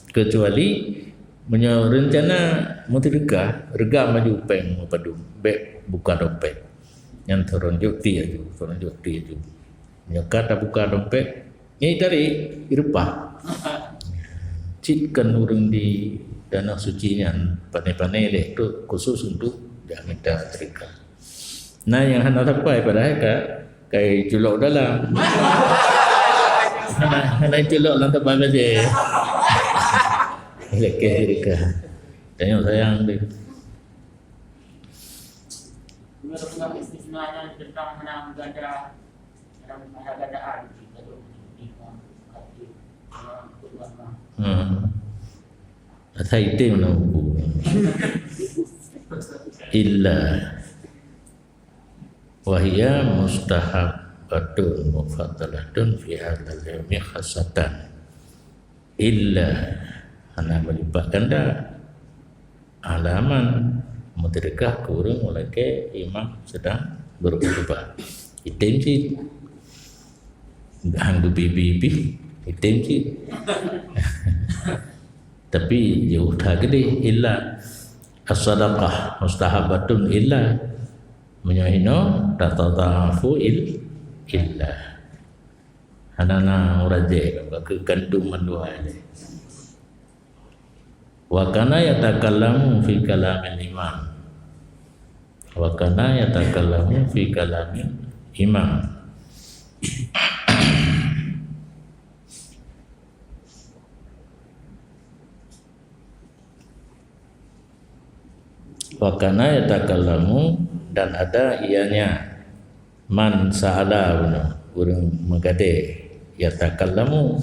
Speaker 1: kecuali rencana merdeka rega maju peng padu be buka dompet yang turun jukti aja nyakata buka dompet ini dari irupah citkan orang di danau suci yang panai-panai deh itu khusus untuk dia minta terika. Nah yang hendak sampai pada kayak julok dalam hendak julok dalam tempat saja lekeh terika tanya sayang deh
Speaker 3: menurut istisnanya tentang menang ganda gadaan
Speaker 1: Atai itu menunggu illa wahia mustahabatun mufaddalatun fi hadzal yawmi khasatan illa ana melipat ganda alaman mudrikah kurang oleh ke imam sedang berkhutbah item sih hang bibi item sih tapi jauh tak gede illa as-sadaqah mustahabatun illa menyahino tatadafu illa hanana uraje ke gandum mandua ini Wa kana yatakallamu fi kalamil imam. Wa kana yatakallamu fi kalamil imam. Wa kana yatakallamu, dan ada ianya man sa'ala urang megade yatakallamu,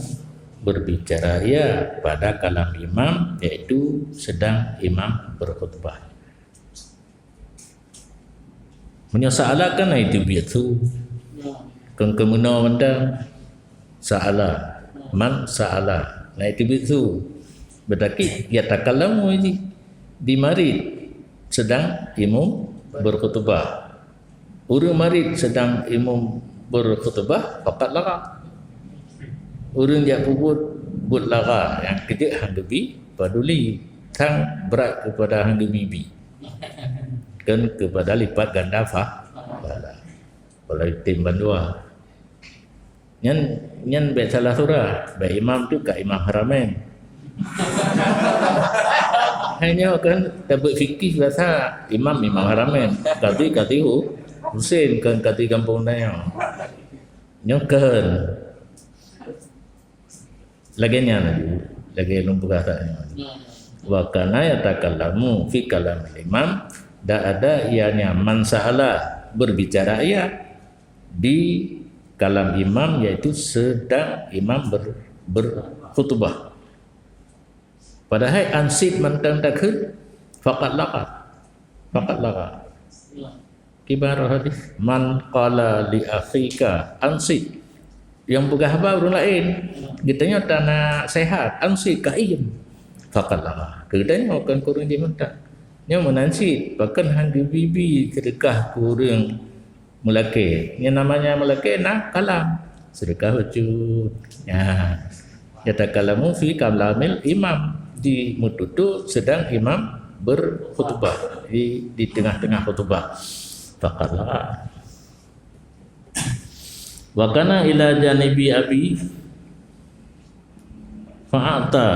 Speaker 1: berbicara ia pada kalam imam, yaitu sedang imam berkhutbah. Menyasalakan itu biatu kan kemuna wanda sa'ala man sa'ala, nah itu biatu berarti yatakallamu ini di marid sedang imam berkhutbah. Urang marid sedang imam berkhutbah fakat lara. Urang dia buat lara yang kejak hang gebi paduli tang berat kepada hang gebi kan kepada lipat ganda balai tim bandua nyan baik salah surah baik imam tu kat imam haramain hanya kan dapat fikih bahasa imam haramain kati Husain kan kati kampung Dayang nyokan lagi lumpur katanya wa kana yatakallamu fi kalamil imam, dan ada ianya man sa'ala, berbicara ia di kalam imam, yaitu sedang imam berkhutbah. Padahal ansid mentang takut faqat laqa kibar hadis man qala li akhika ansid, yang bergahabar orang lain kitanya tanah sehat ansid kaim faqat laqa, kedanya akan kurang diminta nya menansid bahkan hangga bibi sedekah kurang melake, yang namanya melake nak kalam sedekah wujud ya yatakalamu fi kalamil imam, di mututu sedang imam berkhutbah di tengah-tengah khutbah faqala wa kana ila janibi abi fa'ata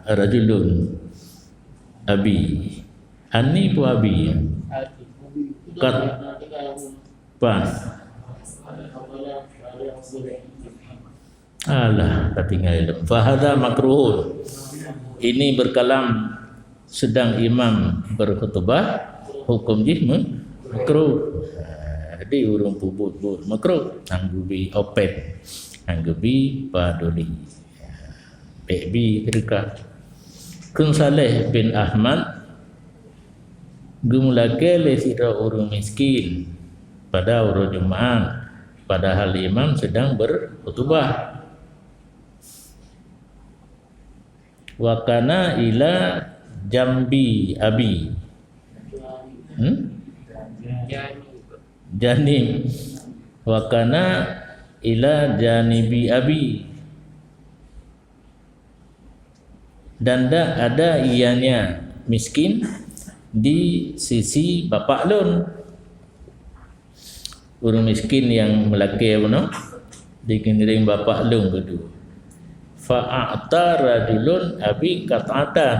Speaker 1: rajulun abi ani bu abi kat pas alah tapi ngailem fahadha makruh, ini berkalam sedang imam berkhutbah hukum jih makruh. Jadi urung pubut makruh anggubi open anggubi paduli bebi kedeka kun Saleh bin Ahmad gumulake le sira urung miskin pada urung Jumat padahal imam sedang berkhutbah. Wa kana ila jambi abi Janim wa kana ila janibi abi, dan ada ianya miskin di sisi bapak lun, orang miskin yang melaki di keniring bapak lun kedua. Fa'ata rajulun abi kat'atan,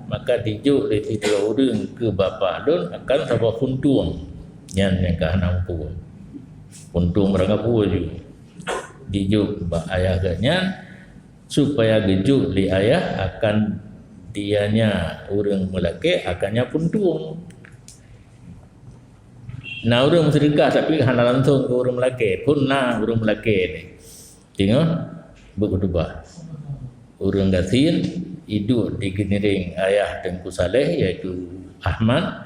Speaker 1: maka dijuk dari tiga orang ke bapak lun akan sabah puntung yang kehanam pun puntung mereka pun juga dijuk bak ayah ganya supaya gejuk li ayah akan dianya orang melaki akannya puntung. Nah orang sedekah tapi hana langsung ke orang melaki pun nah orang melaki ni tengok berkhutbah. Orang gasin hidup di geniring ayah Tengku Saleh iaitu Ahmad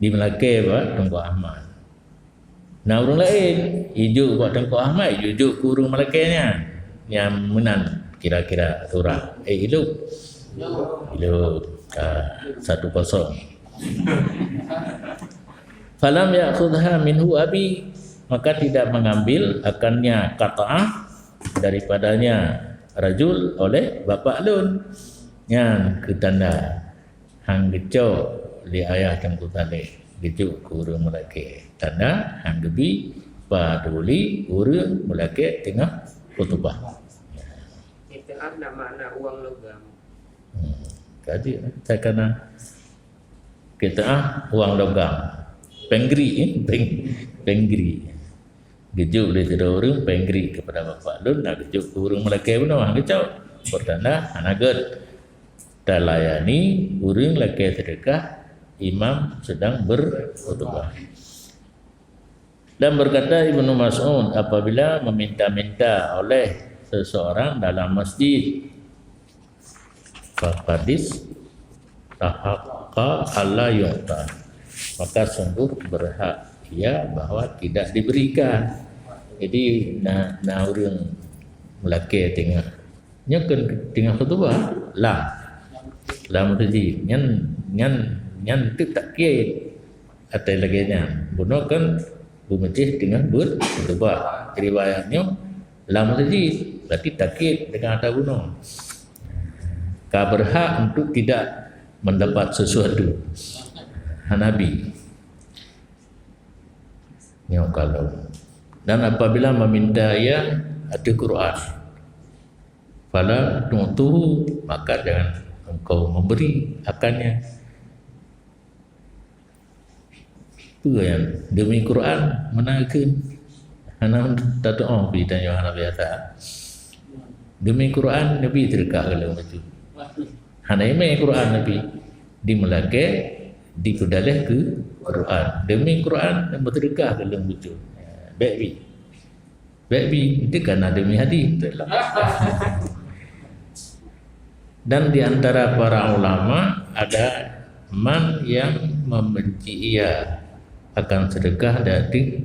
Speaker 1: di Melaka buat Tengku Ahmad. Nah orang lain hidup buat Tengku Ahmad hidup ke orang Melakanya yang menang kira-kira surah hidup 1-0. Falam ya'khudha minhu abi, maka tidak mengambil akannya qata'ah daripadanya rajul oleh bapak lun yang ketanda hang geco li ayah Tengku Saleh gejuk ke urang melaki tanda hang gebi paduli urang melaki tengah khutbah.
Speaker 2: Itu makna uang logam.
Speaker 1: Kaji saya kena kita uang logam penggri penggri gejuk dia tidak orang penggri kepada bapak lun nak gejuk orang melaki pun orang gejuk bertanda anagat talayani orang laki sedekah imam sedang berkhutbah. Dan berkata Ibnu Mas'ud, apabila meminta-minta oleh seseorang dalam masjid, faqadis tahaqqa alla yu'ta, maka sungguh berhak ia bahwa tidak diberikan. Jadi nak orang melaki tengah nyakan tengah khutbah lah masjid nyan tu tak kira atau lagi gunakan masjid dengan berkhutbah. Riwayatnya la masjid berarti takkid dengan ada guna. Kau berhak untuk tidak mendapat sesuatu. Hanabi. Yang kalau dan apabila meminta ia ada Quran, fala tu'tuhu, maka jangan engkau memberi akannya. Itu yang demi Quran menaikkan. Hana tak tahu ditanya hana biasa. Demi Quran Nabi terkah kalau macam. Hana ime Quran Nabi di Melaka di pedalih ke Quran. Demi Quran yang berterkah kalau macam. Baby itu kan demi hadis. Dan di antara para ulama ada man yang membenci ia akan sedekah dari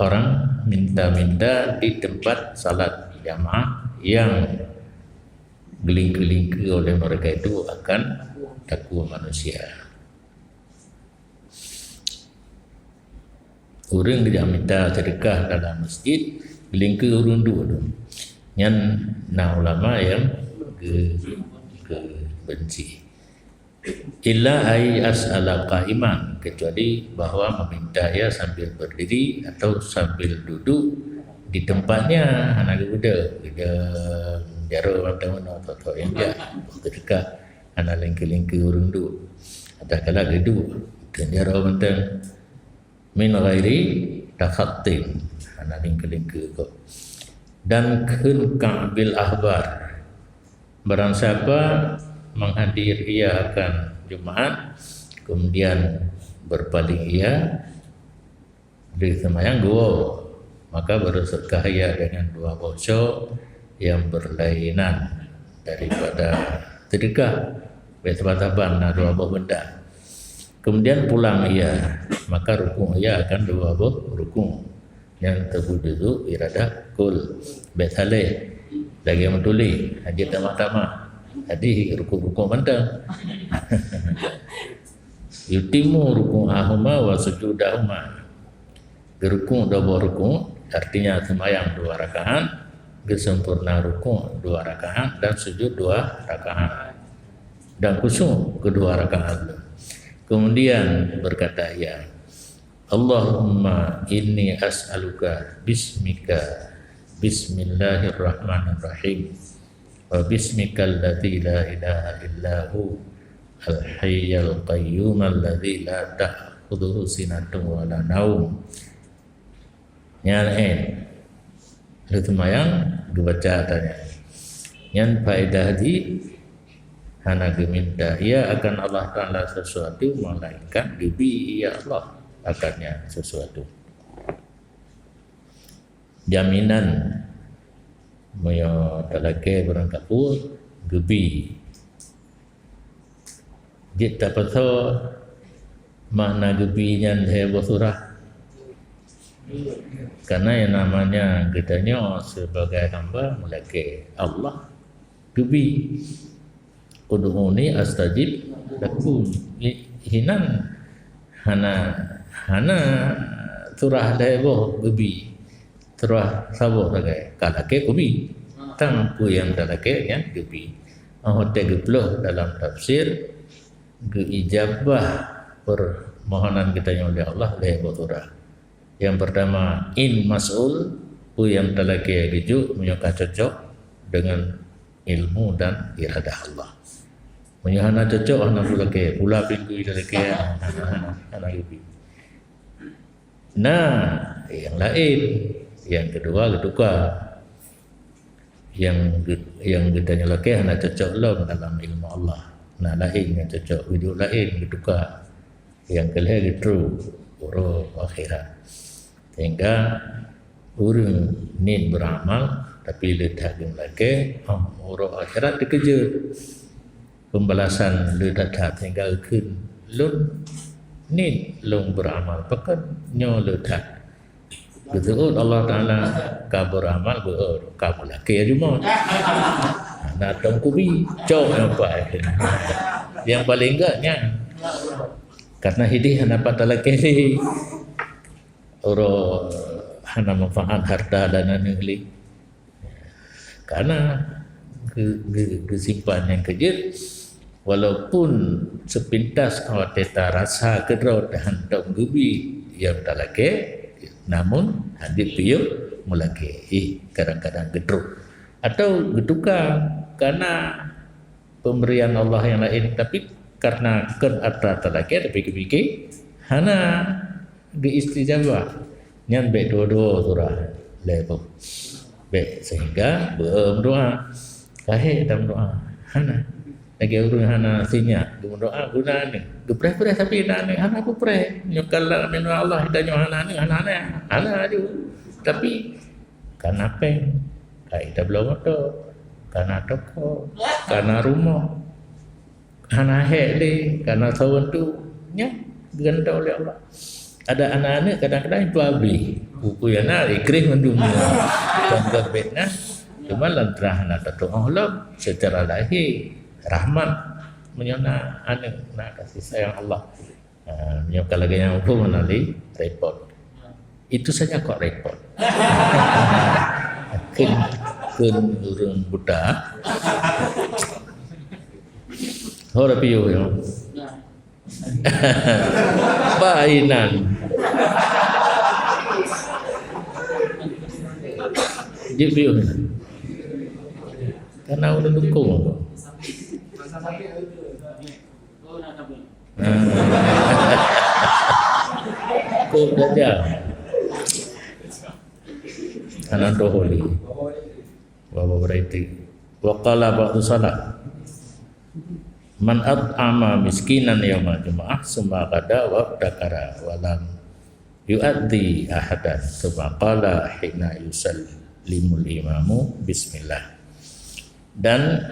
Speaker 1: orang minta-minta di tempat salat jamaah yang gelingki-gelingki oleh mereka itu akan takwa manusia. Orang dia minta sedekah dalam masjid gelingki urun dua yang ulama yang benci. Illa ay as'alaka iman, kecuali bahwa meminta ia sambil berdiri atau sambil duduk di tempatnya. Anak muda kita jaro mana atau yang dia ketika anak lingki-lingki urun duduk ada kala duduk dan jaro mana min ghairi takhattin anak lingki-lingki kok. Dan kun bil ahbar, barang siapa menghadiri ia akan Jumaat kemudian berpaling ia dari sembahyang dua, maka bersedekah ia dengan dua bocor yang berlainan daripada sedekah bertaban dua buah benda. Kemudian pulang ia, maka rukun ia akan dua buah rukun yang terwujud iradah kul bethaleh lagi mentuli haji tamah-tamah. Jadi rukun-rukun mana? Yutimu rukun ahuma wa sujudahuma. Rukun dua rukun artinya sembahyang 2 rakaat, kesempurna rukun 2 rakaat dan sujud 2 rakaat dan khusyuk kedua rakaat. Kemudian berkata ya Allahumma inni as'aluka bismika bismillahirrahmanirrahim wa bismikal ladzi la ilaha illahu al-hayyul qayyum alladzi la ta'khudhuhu sinatun wa la naum. Nyan itu semayang dibaca tanya. Nyan faedah di hana geminta ia akan Allah Ta'ala sesuatu malaikat dibi ya Allah akannya sesuatu. Jaminan Maya talake berangkat pun gebi. Jika pasal makna gebinya heboh surah. Karena yang namanya kitanya sebagai hamba melaki Allah gebi. Ud'uni astajib lakum. Hinan hana surah heboh gebi. Surah sabuh lagi kalake kubi tangku yang dalake yang kubi hote geploh dalam tafsir geijabah permohonan kita yang oleh Allah le surah. Yang pertama in mas'ul pu yang dalake geju menyokah cocok dengan ilmu dan iradah Allah. Menyahana cocok hana pulake, pula pinggui lelaki hana gibi. Nah, yang lain, yang kedua keduka, yang gedanya lelaki hana cocok lo dalam ilmu Allah. Nah lain yang cocok hidup lain keduka, yang kelih gitu urus akhirat. Sehingga orang ni beramal tapi letak lelaki urus akhirat dikejar. Pembalasan lu datang tinggal kun lun ni lung beramal pakat nyo lu tak betul Allah Taala ka beramal betul ka laki cuma na tong kubi cok apa yang paling enggaknya karena hidih hana patala keli oro hana manfaat harta dan negeri karena kesimpan yang kejut walaupun sepintas awak teta rasa kedrot dan tong gubi yang tak lagi namun hadit piu mulake kadang-kadang gedruk atau geduka karena pemberian Allah yang lain tapi karena ken atra tak lagi tapi fikir hana diistijabah nyan be dua-dua surah level be sehingga berdoa kahih dalam doa hana lagi urang hana sinya berdoa guna ni gepreh-preh tapi nak ni hana aku preh nyokalla min Allah hidayah hana ni hana aju tapi karena peng kai dah belum ada karena toko karena rumah hana hek di karena tahun tu nya ganda oleh Allah ada anak-anak kadang-kadang itu habis buku yang nak ikrih mendunia dan berbeda cuma lantrah nak tahu Allah secara lahir rahmat menyona anak nak kasih sayang Allah menyokal lagi yang mampu menali repot itu saja kok repot kun urang budak hora piyo yo bainan dia piyo karena udah dukung kau belajar anak doholi bapa berarti waqala ba'du salat man at'ama miskinan yawmal jumu'ah summa qada wa dakara wa lam yu'addi ahadan summa qala hina yusallimul imamu bismillah. Dan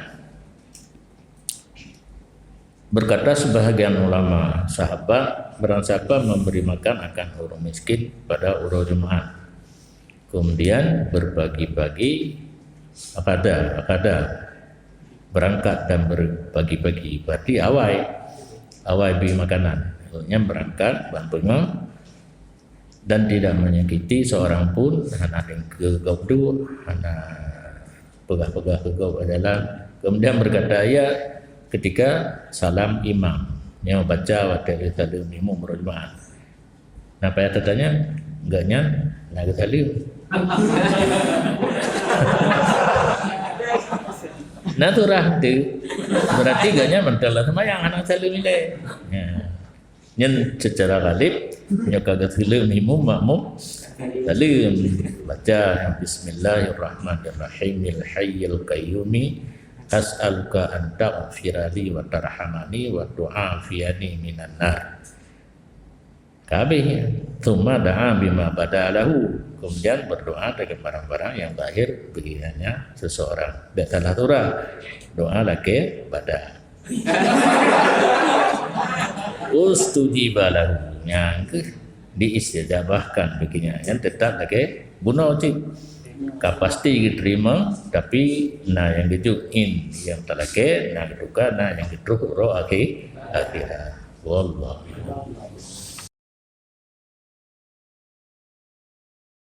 Speaker 1: berkata sebahagian ulama sahabat barang siapa memberi makan akan orang miskin pada urus Jumat kemudian berbagi-bagi akada berangkat dan berbagi-bagi berarti awai beri makanan maksudnya berangkat bantunya dan tidak menyakiti seorang pun hana gegau du hana pegah-pegah gegau adalah kemudian berkata ya ketika salam imam yang membaca wa ta'ala mimu merujmaan. Nah, apa yang tanya enggaknya nak salim. Nah, tu tu berarti enggaknya mentala sama yang anak salim ini. Ya. Nyen secara galib nyoka salim mimu makmum salim baca bismillahirrahmanirrahim hayyul qayyumi as'aluka an taghfirali wa tarhamani wa tu'afiyani minan nar. Kabeh thumma da'a bima badalahu kemudian berdoa dengan barang-barang yang lahir bagiannya seseorang. Datalah surah doa lagi pada ustujiba lahu yang diistijabahkan baginya yang tetap lagi guna cik pasti diterima tapi yang gitu yang talake nah keduka yang gitu roh akhirat wallahu